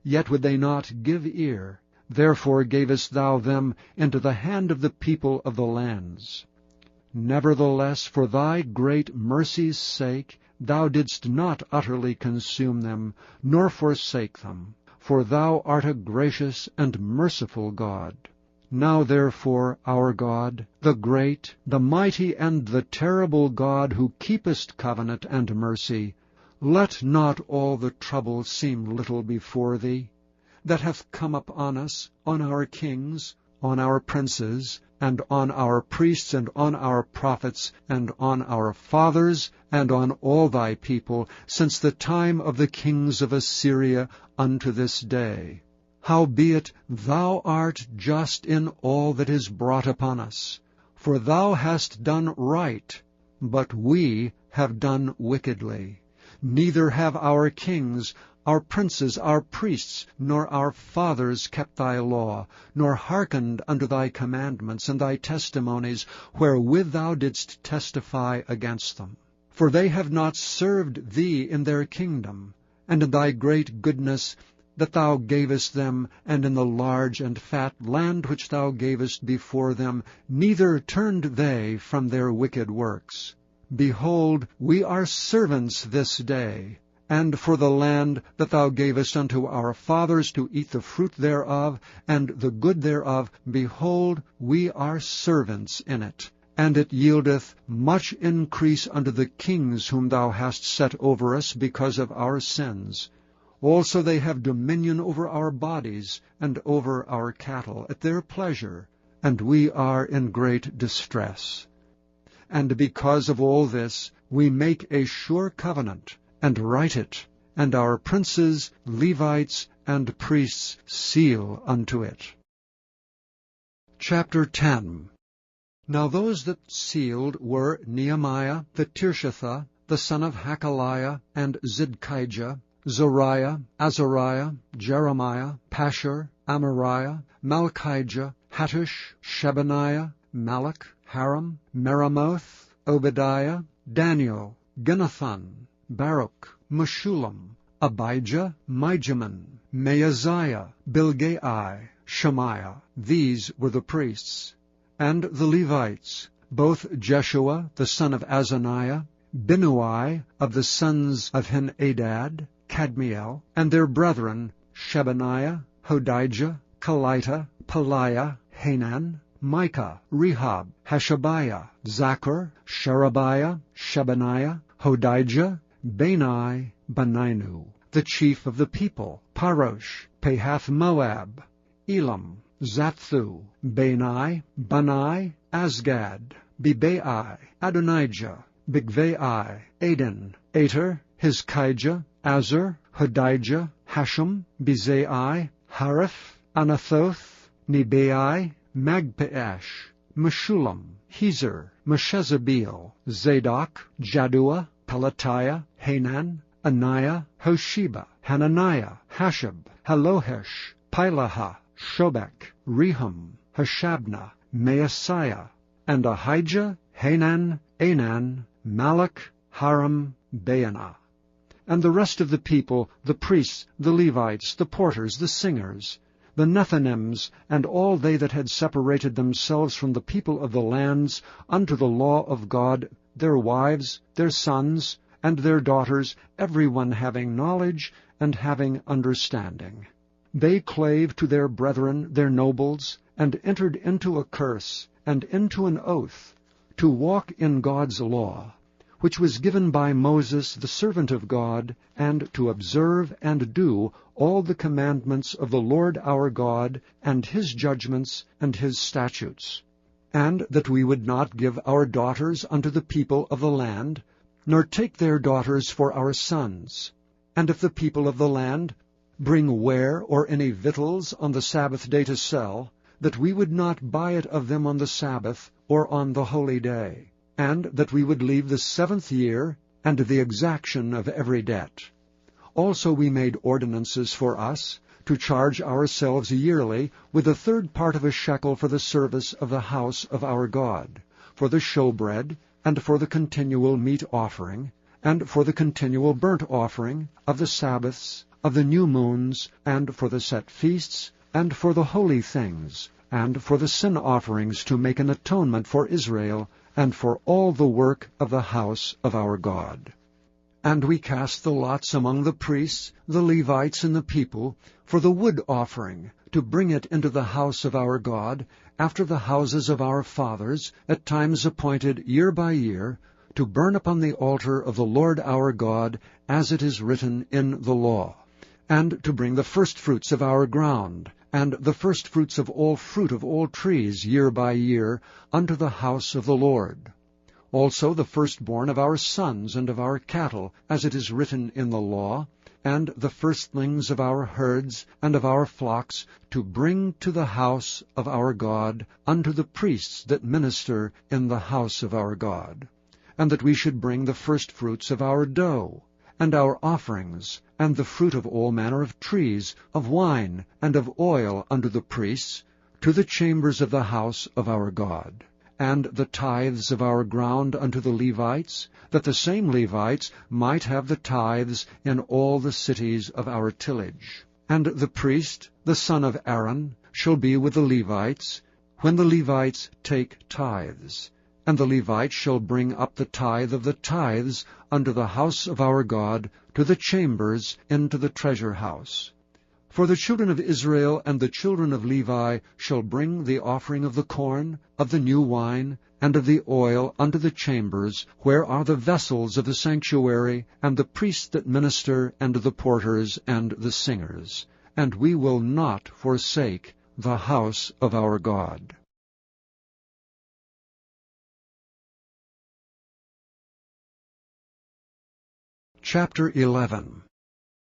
Yet would they not give ear. Therefore gavest thou them into the hand of the people of the lands. Nevertheless, for thy great mercy's sake, thou didst not utterly consume them, nor forsake them, for thou art a gracious and merciful God. Now therefore, our God, the great, the mighty, and the terrible God, who keepest covenant and mercy, let not all the trouble seem little before thee, that hath come upon us, on our kings, on our princes, and on our priests, and on our prophets, and on our fathers, and on all thy people, since the time of the kings of Assyria unto this day. Howbeit thou art just in all that is brought upon us, for thou hast done right, but we have done wickedly. Neither have our kings, our princes, our priests, nor our fathers kept thy law, nor hearkened unto thy commandments and thy testimonies, wherewith thou didst testify against them. For they have not served thee in their kingdom, and in thy great goodness that thou gavest them, and in the large and fat land which thou gavest before them, neither turned they from their wicked works. Behold, we are servants this day, and for the land that thou gavest unto our fathers to eat the fruit thereof, and the good thereof, behold, we are servants in it. And it yieldeth much increase unto the kings whom thou hast set over us because of our sins. Also they have dominion over our bodies, and over our cattle, at their pleasure, and we are in great distress. And because of all this, we make a sure covenant, and write it, and our princes, Levites, and priests seal unto it. Chapter 10. Now those that sealed were Nehemiah the Tirshatha, the son of Hakaliah, and Zidkijah, Zoriah, Azariah, Jeremiah, Pashur, Amariah, Malchijah, Hattush, Shebaniah, Malach, Haram, Meremoth, Obadiah, Daniel, Ginnathan, Baruch, Meshullam, Abijah, Mijamin, Maaziah, Bilgai, Shemaiah. These were the priests. And the Levites, both Jeshua the son of Azaniah, Binnui of the sons of Henadad, Kadmiel, and their brethren, Shebaniah, Hodijah, Kelita, Pelaiah, Hanan, Micah, Rehab, Hashabiah, Zachar, Sherebiah, Shebaniah, Hodijah, Bani, Beninu, the chief of the people, Parosh, Pahath-Moab, Elam, Zaphthu, Bani, Bani, Asgad, Bebai, Adonijah, Bigvai, Aden, Ater, Hizkijah, Azar, Hodijah, Hashem, Bezai, Hariph, Anathoth, Nebai, Magpiash, Meshullam, Hezer, Meshezabeel, Zadok, Jaddua, Pelatiah, Hanan, Anaiah, Hosheba, Hananiah, Hashab, Halohesh, Pilaha, Shobek, Rehum, Hashabna, Maaseiah, and Ahijah, Hanan, Anan, Malach, Haram, Baanah. And the rest of the people, the priests, the Levites, the porters, the singers, the Nethinims, and all they that had separated themselves from the people of the lands unto the law of God, their wives, their sons, and their daughters, every one having knowledge and having understanding. They clave to their brethren, their nobles, and entered into a curse, and into an oath, to walk in God's law, which was given by Moses the servant of God, and to observe and do all the commandments of the Lord our God, and his judgments and his statutes, and that we would not give our daughters unto the people of the land, nor take their daughters for our sons. And if the people of the land bring ware or any victuals on the Sabbath day to sell, that we would not buy it of them on the Sabbath or on the holy day, and that we would leave the 7th year and the exaction of every debt. Also we made ordinances for us, to charge ourselves yearly with a 3rd part of a shekel for the service of the house of our God, for the showbread, and for the continual meat offering, and for the continual burnt offering, of the Sabbaths, of the new moons, and for the set feasts, and for the holy things, and for the sin offerings to make an atonement for Israel, and for all the work of the house of our God. And we cast the lots among the priests, the Levites, and the people, for the wood offering, to bring it into the house of our God, after the houses of our fathers, at times appointed year by year, to burn upon the altar of the Lord our God, as it is written in the law, and to bring the firstfruits of our ground, and the firstfruits of all fruit of all trees year by year, unto the house of the Lord. Also the firstborn of our sons and of our cattle, as it is written in the law, and the firstlings of our herds and of our flocks, to bring to the house of our God, unto the priests that minister in the house of our God. And that we should bring the firstfruits of our dough, and our offerings, and the fruit of all manner of trees, of wine, and of oil unto the priests, to the chambers of the house of our God. And the tithes of our ground unto the Levites, that the same Levites might have the tithes in all the cities of our tillage. And the priest, the son of Aaron, shall be with the Levites, when the Levites take tithes. And the Levites shall bring up the tithe of the tithes unto the house of our God, to the chambers into the treasure house. For the children of Israel and the children of Levi shall bring the offering of the corn, of the new wine, and of the oil unto the chambers, where are the vessels of the sanctuary, and the priests that minister, and the porters, and the singers. And we will not forsake the house of our God. Chapter 11.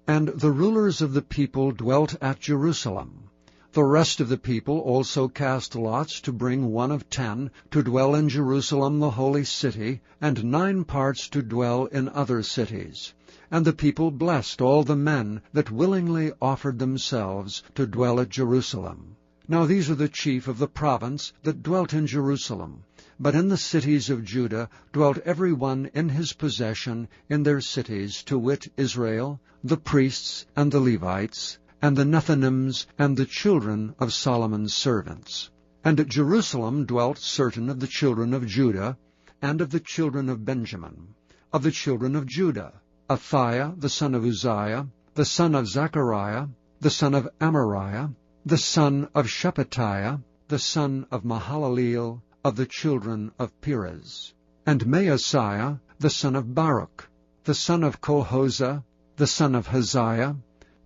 And the rulers of the people dwelt at Jerusalem. The rest of the people also cast lots to bring 1 of 10 to dwell in Jerusalem the holy city, and 9 parts to dwell in other cities. And the people blessed all the men that willingly offered themselves to dwell at Jerusalem. Now these are the chief of the province that dwelt in Jerusalem. But in the cities of Judah dwelt every one in his possession in their cities, to wit, Israel, the priests and the Levites, and the Nethinims, and the children of Solomon's servants. And at Jerusalem dwelt certain of the children of Judah, and of the children of Benjamin. Of the children of Judah, Athiah the son of Uzziah, the son of Zechariah, the son of Amariah, the son of Shephatiah, the son of Mahalaleel, of the children of Perez. And Maaseiah the son of Baruch, the son of Colhozeh, the son of Haziah,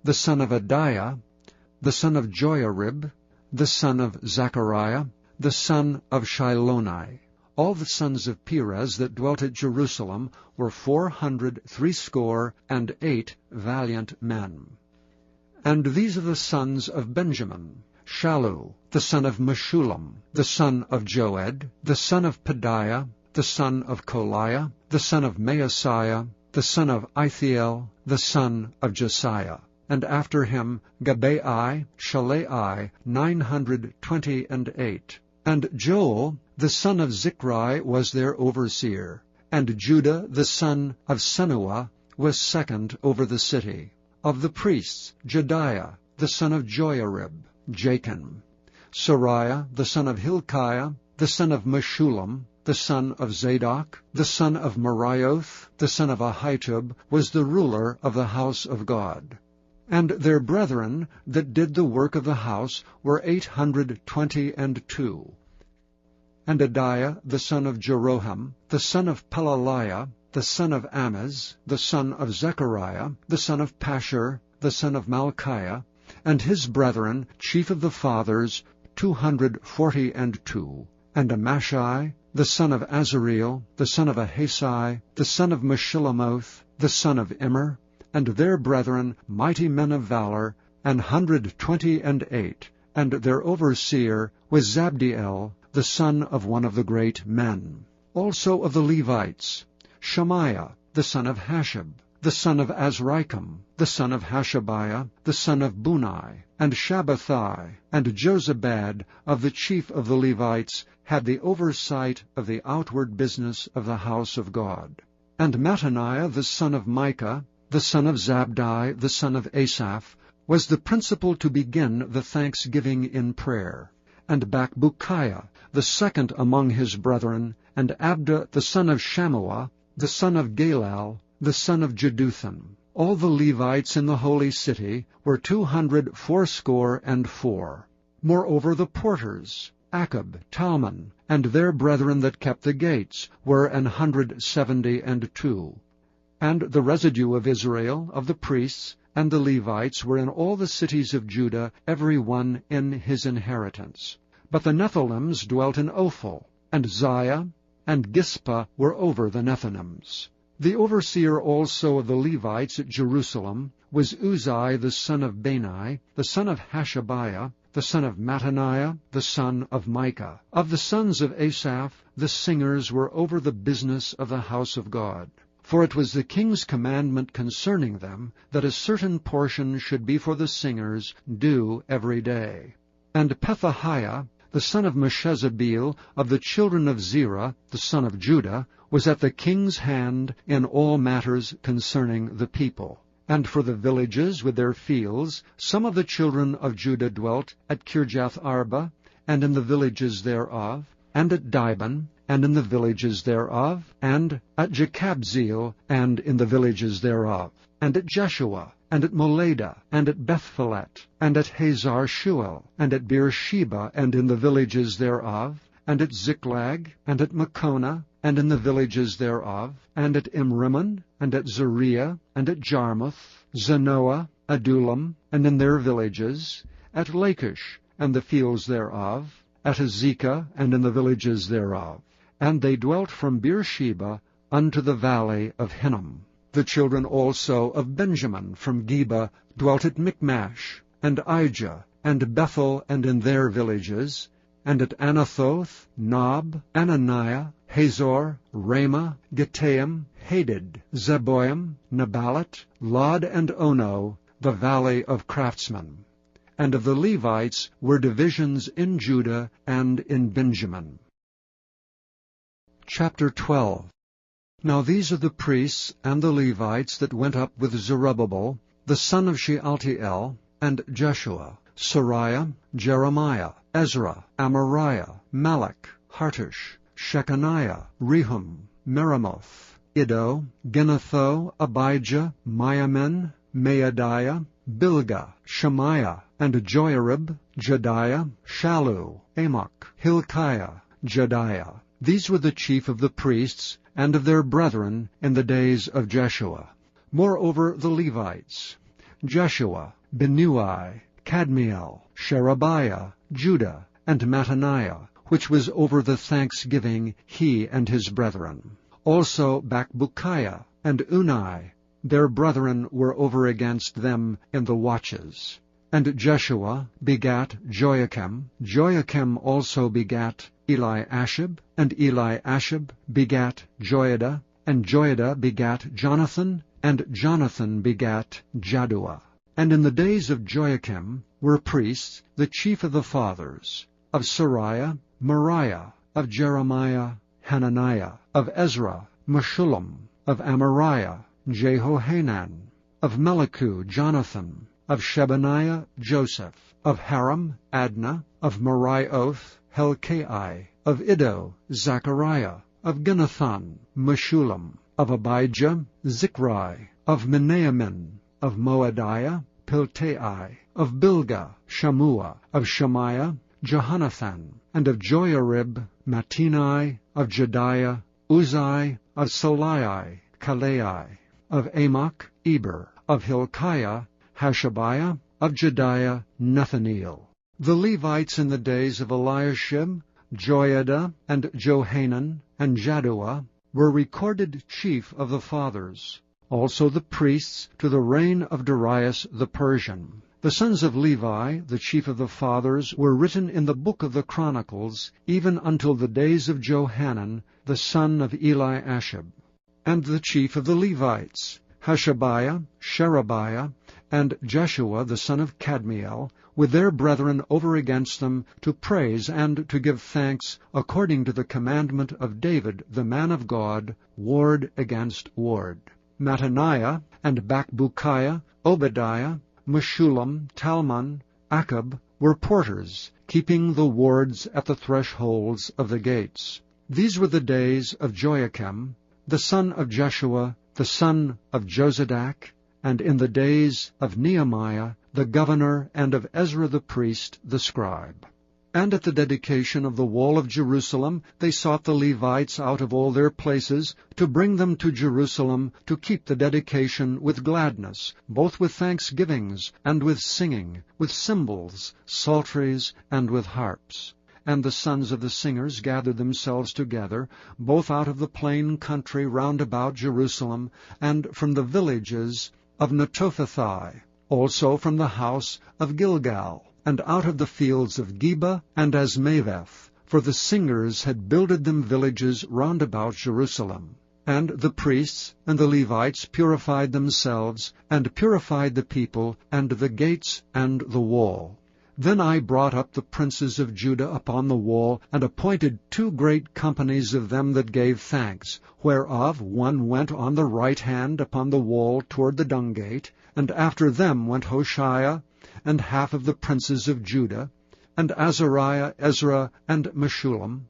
the son of Adiah, the son of Joiarib, the son of Zechariah, the son of Shiloni. All the sons of Perez that dwelt at Jerusalem were 468 valiant men. And these are the sons of Benjamin: Shallu, the son of Meshullam, the son of Joed, the son of Pedaiah, the son of Koliah, the son of Maaseiah, the son of Ithiel, the son of Josiah. And after him Gabai, Shalai, 928. And Joel, the son of Zichri, was their overseer. And Judah, the son of Senuah, was second over the city. Of the priests, Jediah, the son of Joiarib, Jachin. Sariah, the son of Hilkiah, the son of Meshullam, the son of Zadok, the son of Marioth, the son of Ahitub, was the ruler of the house of God. And their brethren that did the work of the house were 822. And Adiah, the son of Jeroham, the son of Pelaliah, the son of Amaz, the son of Zechariah, the son of Pashur, the son of Malchiah, and his brethren, chief of the fathers, 242. And Amashai, the son of Azareel, the son of Ahasai, the son of Meshillamoth, the son of Immer, and their brethren, mighty men of valor, 128, and their overseer was Zabdiel, the son of one of the great men. Also of the Levites, Shemaiah, the son of Hashab, the son of Azrikam, the son of Hashabiah, the son of Bunai, and Shabbathai, and Jozabad of the chief of the Levites had the oversight of the outward business of the house of God. And Mattaniah, the son of Micah, the son of Zabdi, the son of Asaph, was the principal to begin the thanksgiving in prayer. and Bakbukiah, the second among his brethren, and Abda the son of Shammua, the son of Galal, the son of Jeduthun. All the Levites in the holy city were 284. Moreover the porters, Akab, Talmon, and their brethren that kept the gates, were 172. And the residue of Israel, of the priests, and the Levites were in all the cities of Judah, every one in his inheritance. But the Nethinims dwelt in Ophel, and Ziah, and Gispa were over the Nethinims. The overseer also of the Levites at Jerusalem was Uzai the son of Bani, the son of Hashabiah, the son of Mattaniah, the son of Micah. Of the sons of Asaph, the singers were over the business of the house of God. For it was the king's commandment concerning them, that a certain portion should be for the singers, due every day. And Pethahiah, the son of Meshezabeel, of the children of Zerah, the son of Judah, was at the king's hand in all matters concerning the people. And for the villages with their fields, some of the children of Judah dwelt at Kirjath Arba, and in the villages thereof, and at Dibon, and in the villages thereof, and at Jekabzeel, and in the villages thereof, and at Jeshua, and at Moleda, and at Bethphelet, and at Hazar Shuel, and at Beersheba, and in the villages thereof, and at Ziklag, and at Makona, and in the villages thereof, and at Imrimmon, and at Zeriah, and at Jarmuth, Zanoah, Adullam, and in their villages, at Lachish, and the fields thereof, at Azekah, and in the villages thereof. And they dwelt from Beersheba unto the valley of Hinnom. The children also of Benjamin from Geba dwelt at Michmash, and Ijah, and Bethel, and in their villages, and at Anathoth, Nob, Ananiah, Hazor, Ramah, Gittaim, Hadid, Zeboim, Neballat, Lod, and Ono, the valley of craftsmen. And of the Levites were divisions in Judah and in Benjamin. Chapter 12. Now these are the priests and the Levites that went up with Zerubbabel, the son of Shealtiel, and Jeshua, Sariah, Jeremiah, Ezra, Amariah, Malach, Hartush, Shechaniah, Rehum, Meremoth, Iddo, Ginatho, Abijah, Miamin, Maadiah, Bilgah, Shemaiah, and Joiarib, Jediah, Shallu, Amok, Hilkiah, Jediah. These were the chief of the priests and of their brethren in the days of Jeshua. Moreover the Levites, Jeshua, Binnui, Kadmiel, Sherebiah, Judah, and Mattaniah, which was over the thanksgiving, he and his brethren. Also Bakbukiah and Unai, their brethren were over against them in the watches. And Jeshua begat Joachim. Joachim also begat Eliashib, and Eliashib begat Joiada, and Joiada begat Jonathan, and Jonathan begat Jaddua. And in the days of Joachim were priests, the chief of the fathers, of Sariah, Moriah, of Jeremiah, Hananiah, of Ezra, Meshullam, of Amariah, Jehohanan, of Melichu, Jonathan, of Shebaniah, Joseph, of Haram, Adna, of Merioth, Helkai, of Iddo, Zechariah, of Ginathan, Meshullam, of Abijah, Zichri, of Menamin, of Moadiah, Piltai, of Bilgah, Shammua, of Shemaiah, Jehonathan, and of Joiarib, Mattenai, of Jediah, Uzai, of Salai, Kalai, of Amok, Eber, of Hilkiah, Hashabiah, of Jediah, Nethaneel. The Levites in the days of Eliashib, Joiada, and Johanan, and Jaddua, were recorded chief of the fathers. Also the priests to the reign of Darius the Persian. The sons of Levi, the chief of the fathers, were written in the book of the Chronicles, even until the days of Johanan, the son of Eliashib. And the chief of the Levites, Hashabiah, Sherebiah, and Jeshua the son of Kadmiel, with their brethren over against them, to praise and to give thanks, according to the commandment of David the man of God, ward against ward. Mattaniah, and Bakbukiah, Obadiah, Meshullam, Talmon, Akab, were porters, keeping the wards at the thresholds of the gates. These were the days of Joachim, the son of Jeshua, the son of Josadak, and in the days of Nehemiah, the governor, and of Ezra the priest, the scribe. And at the dedication of the wall of Jerusalem they sought the Levites out of all their places, to bring them to Jerusalem, to keep the dedication with gladness, both with thanksgivings, and with singing, with cymbals, psalteries, and with harps. And the sons of the singers gathered themselves together, both out of the plain country round about Jerusalem, and from the villages of Netophathi, also from the house of Gilgal, and out of the fields of Geba and Asmaveth, for the singers had builded them villages round about Jerusalem. And the priests and the Levites purified themselves, and purified the people, and the gates, and the wall. Then I brought up the princes of Judah upon the wall, and appointed 2 great companies of them that gave thanks, whereof one went on the right hand upon the wall toward the dung gate, and after them went Hoshea, and half of the princes of Judah, and Azariah, Ezra, and Meshullam,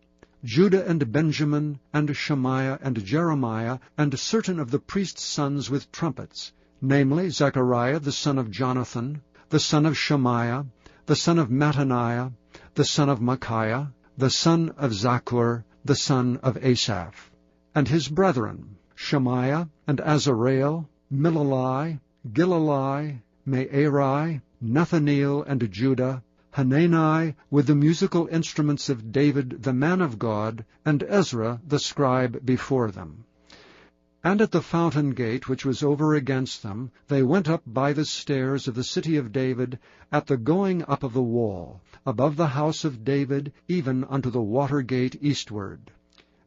Judah and Benjamin, and Shemaiah, and Jeremiah, and certain of the priests' sons with trumpets, namely Zechariah the son of Jonathan, the son of Shemaiah, the son of Mattaniah, the son of Micaiah, the son of Zaccur, the son of Asaph, and his brethren, Shemaiah, and Azareel, Milalai, Gilalai, Me'eri, Nathaniel, and Judah, Hanani, with the musical instruments of David the man of God, and Ezra the scribe before them. And at the fountain gate which was over against them, they went up by the stairs of the city of David, at the going up of the wall, above the house of David, even unto the water gate eastward.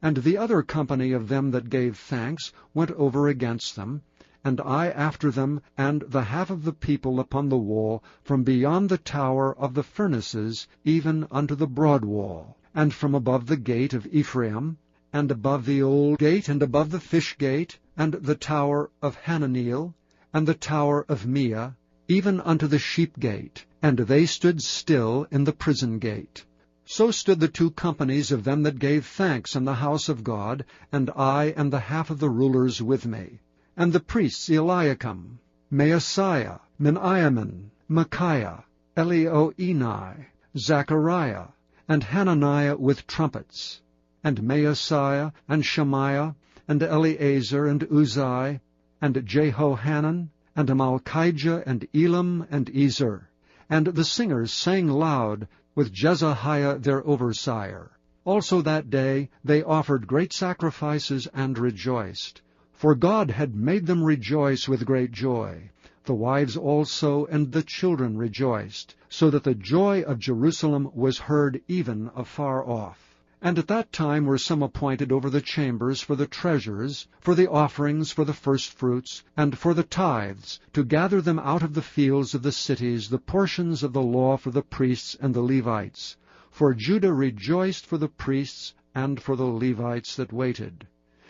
And the other company of them that gave thanks went over against them, and I after them, and the half of the people upon the wall, from beyond the tower of the furnaces, even unto the broad wall, and from above the gate of Ephraim, and above the old gate, and above the fish gate, and the tower of Hananiel, and the tower of Meah, even unto the sheep gate, and they stood still in the prison gate. So stood the 2 companies of them that gave thanks in the house of God, and I and the half of the rulers with me. And the priests Eliakim, Maaseiah, Meniamin, Micaiah, Elioenai, Zechariah, and Hananiah with trumpets, and Maaseiah, and Shemaiah, and Eleazar, and Uzai, and Jehohanan, and Malchijah, and Elam, and Ezer. And the singers sang loud, with Jezahiah their overseer. Also that day they offered great sacrifices and rejoiced. For God had made them rejoice with great joy. The wives also and the children rejoiced, so that the joy of Jerusalem was heard even afar off. And at that time were some appointed over the chambers for the treasures, for the offerings, for the firstfruits, and for the tithes, to gather them out of the fields of the cities, the portions of the law for the priests and the Levites. For Judah rejoiced for the priests and for the Levites that waited.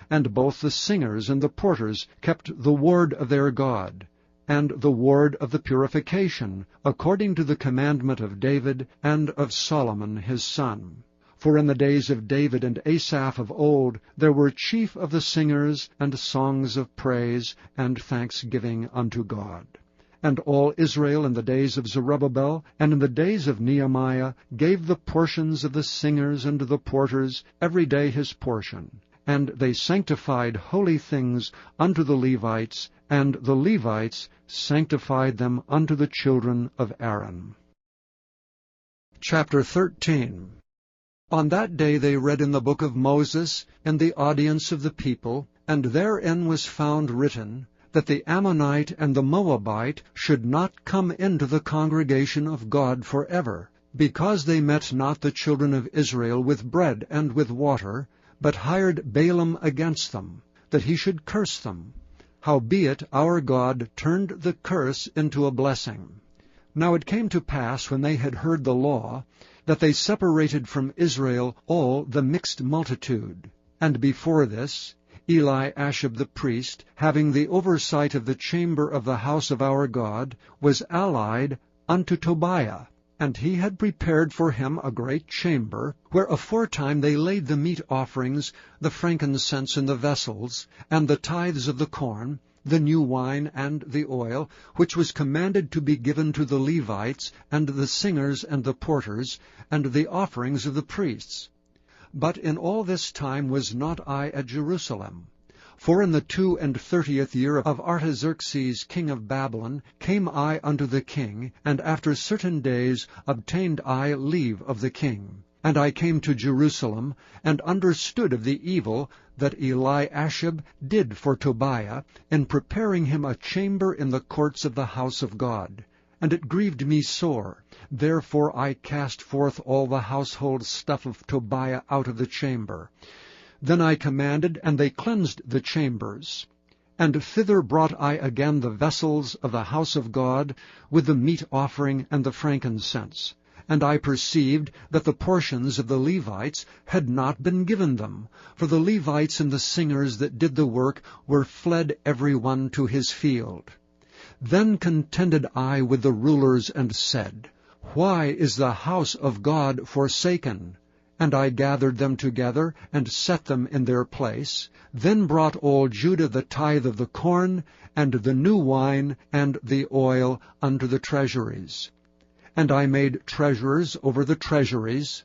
And both the singers and the porters kept the ward of their God, and the ward of the purification, according to the commandment of David and of Solomon his son. For in the days of David and Asaph of old there were chief of the singers, and songs of praise, and thanksgiving unto God. And all Israel in the days of Zerubbabel, and in the days of Nehemiah, gave the portions of the singers and the porters, every day his portion. And they sanctified holy things unto the Levites, and the Levites sanctified them unto the children of Aaron. Chapter 13. On that day they read in the book of Moses, in the audience of the people, and therein was found written, that the Ammonite and the Moabite should not come into the congregation of God forever, because they met not the children of Israel with bread and with water, but hired Balaam against them, that he should curse them. Howbeit our God turned the curse into a blessing. Now it came to pass, when they had heard the law, that they separated from Israel all the mixed multitude. And before this, Eliashib the priest, having the oversight of the chamber of the house of our God, was allied unto Tobiah, And he had prepared for him a great chamber, where aforetime they laid the meat offerings, the frankincense in the vessels, and the tithes of the corn, the new wine and the oil, which was commanded to be given to the Levites, and the singers and the porters, and the offerings of the priests. But in all this time was not I at Jerusalem. For in the 32nd year of Artaxerxes king of Babylon came I unto the king, and after certain days obtained I leave of the king. And I came to Jerusalem, and understood of the evil that Eliashib did for Tobiah, in preparing him a chamber in the courts of the house of God. And it grieved me sore. Therefore I cast forth all the household stuff of Tobiah out of the chamber. Then I commanded, and they cleansed the chambers. And thither brought I again the vessels of the house of God, with the meat offering and the frankincense. And I perceived that the portions of the Levites had not been given them, for the Levites and the singers that did the work were fled every one to his field. Then contended I with the rulers, and said, Why is the house of God forsaken? And I gathered them together, and set them in their place. Then brought all Judah the tithe of the corn, and the new wine, and the oil, unto the treasuries. And I made treasurers over the treasuries,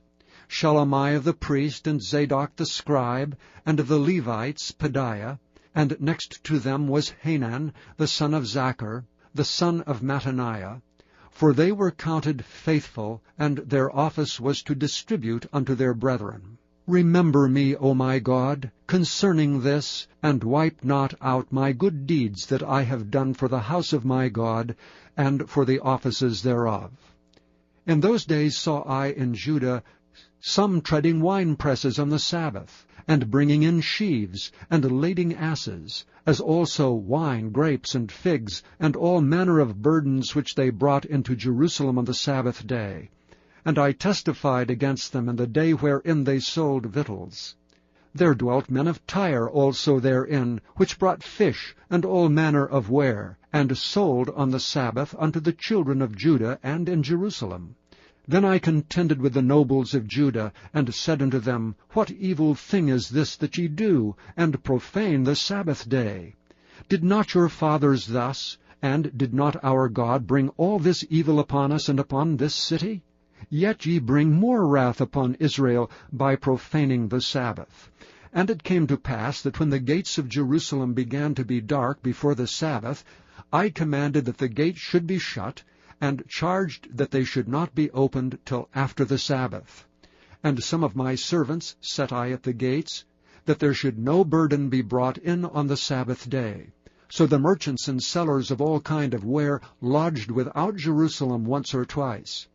Shelemiah the priest, and Zadok the scribe, and of the Levites Pedaiah, and next to them was Hanan the son of Zachar, the son of Mattaniah, for they were counted faithful, and their office was to distribute unto their brethren. Remember me, O my God, concerning this, and wipe not out my good deeds that I have done for the house of my God, and for the offices thereof. In those days saw I in Judah some treading winepresses on the Sabbath, and bringing in sheaves, and lading asses, as also wine, grapes, and figs, and all manner of burdens which they brought into Jerusalem on the Sabbath day. And I testified against them in the day wherein they sold victuals. There dwelt men of Tyre also therein, which brought fish, and all manner of ware, and sold on the Sabbath unto the children of Judah and in Jerusalem. Then I contended with the nobles of Judah, and said unto them, What evil thing is this that ye do, and profane the Sabbath day? Did not your fathers thus, and did not our God bring all this evil upon us and upon this city? Yet ye bring more wrath upon Israel by profaning the Sabbath. And it came to pass that when the gates of Jerusalem began to be dark before the Sabbath, I commanded that the gates should be shut, and charged that they should not be opened till after the Sabbath. And some of my servants set I at the gates, that there should no burden be brought in on the Sabbath day. So the merchants and sellers of all kind of ware lodged without Jerusalem once or twice.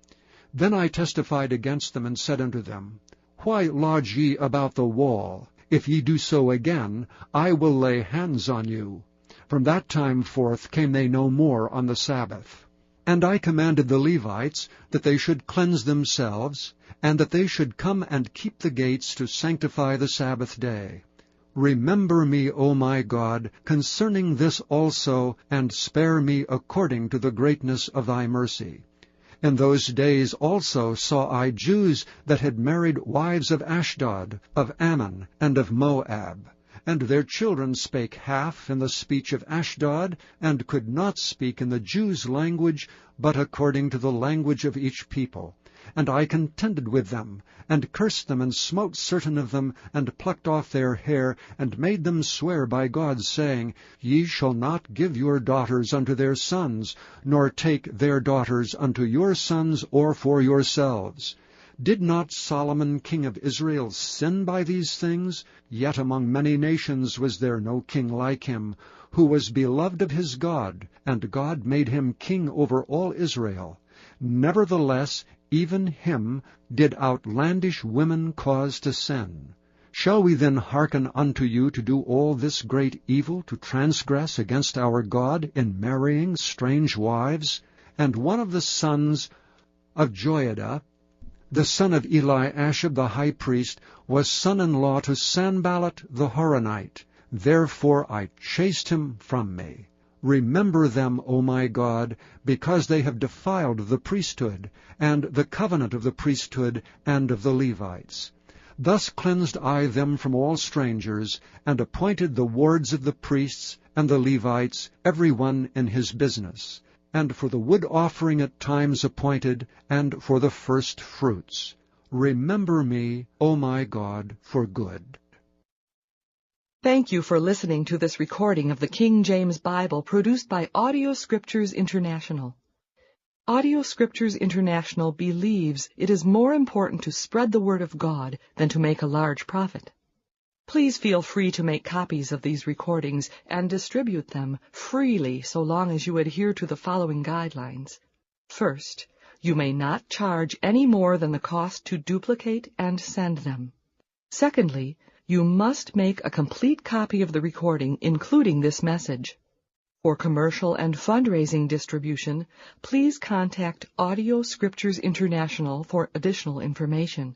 Then I testified against them, and said unto them, Why lodge ye about the wall? If ye do so again, I will lay hands on you. From that time forth came they no more on the Sabbath. And I commanded the Levites that they should cleanse themselves, and that they should come and keep the gates to sanctify the Sabbath day. Remember me, O my God, concerning this also, and spare me according to the greatness of thy mercy. In those days also saw I Jews that had married wives of Ashdod, of Ammon, and of Moab. And their children spake half in the speech of Ashdod, and could not speak in the Jews' language, but according to the language of each people. And I contended with them, and cursed them, and smote certain of them, and plucked off their hair, and made them swear by God, saying, Ye shall not give your daughters unto their sons, nor take their daughters unto your sons, or for yourselves. Did not Solomon king of Israel sin by these things? Yet among many nations was there no king like him, who was beloved of his God, and God made him king over all Israel. Nevertheless, even him did outlandish women cause to sin. Shall we then hearken unto you to do all this great evil, to transgress against our God in marrying strange wives? And one of the sons of Joiada, the son of Eliashib the high priest, was son-in-law to Sanballat the Horonite. Therefore I chased him from me. Remember them, O my God, because they have defiled the priesthood, and the covenant of the priesthood and of the Levites. Thus cleansed I them from all strangers, and appointed the wards of the priests and the Levites, every one in his business, and for the wood offering at times appointed, and for the first fruits. Remember me, O my God, for good. Thank you for listening to this recording of the King James Bible produced by Audio Scriptures International. Audio Scriptures International believes it is more important to spread the Word of God than to make a large profit. Please feel free to make copies of these recordings and distribute them freely so long as you adhere to the following guidelines. First, you may not charge any more than the cost to duplicate and send them. Secondly, you must make a complete copy of the recording, including this message. For commercial and fundraising distribution, please contact Audio Scriptures International for additional information.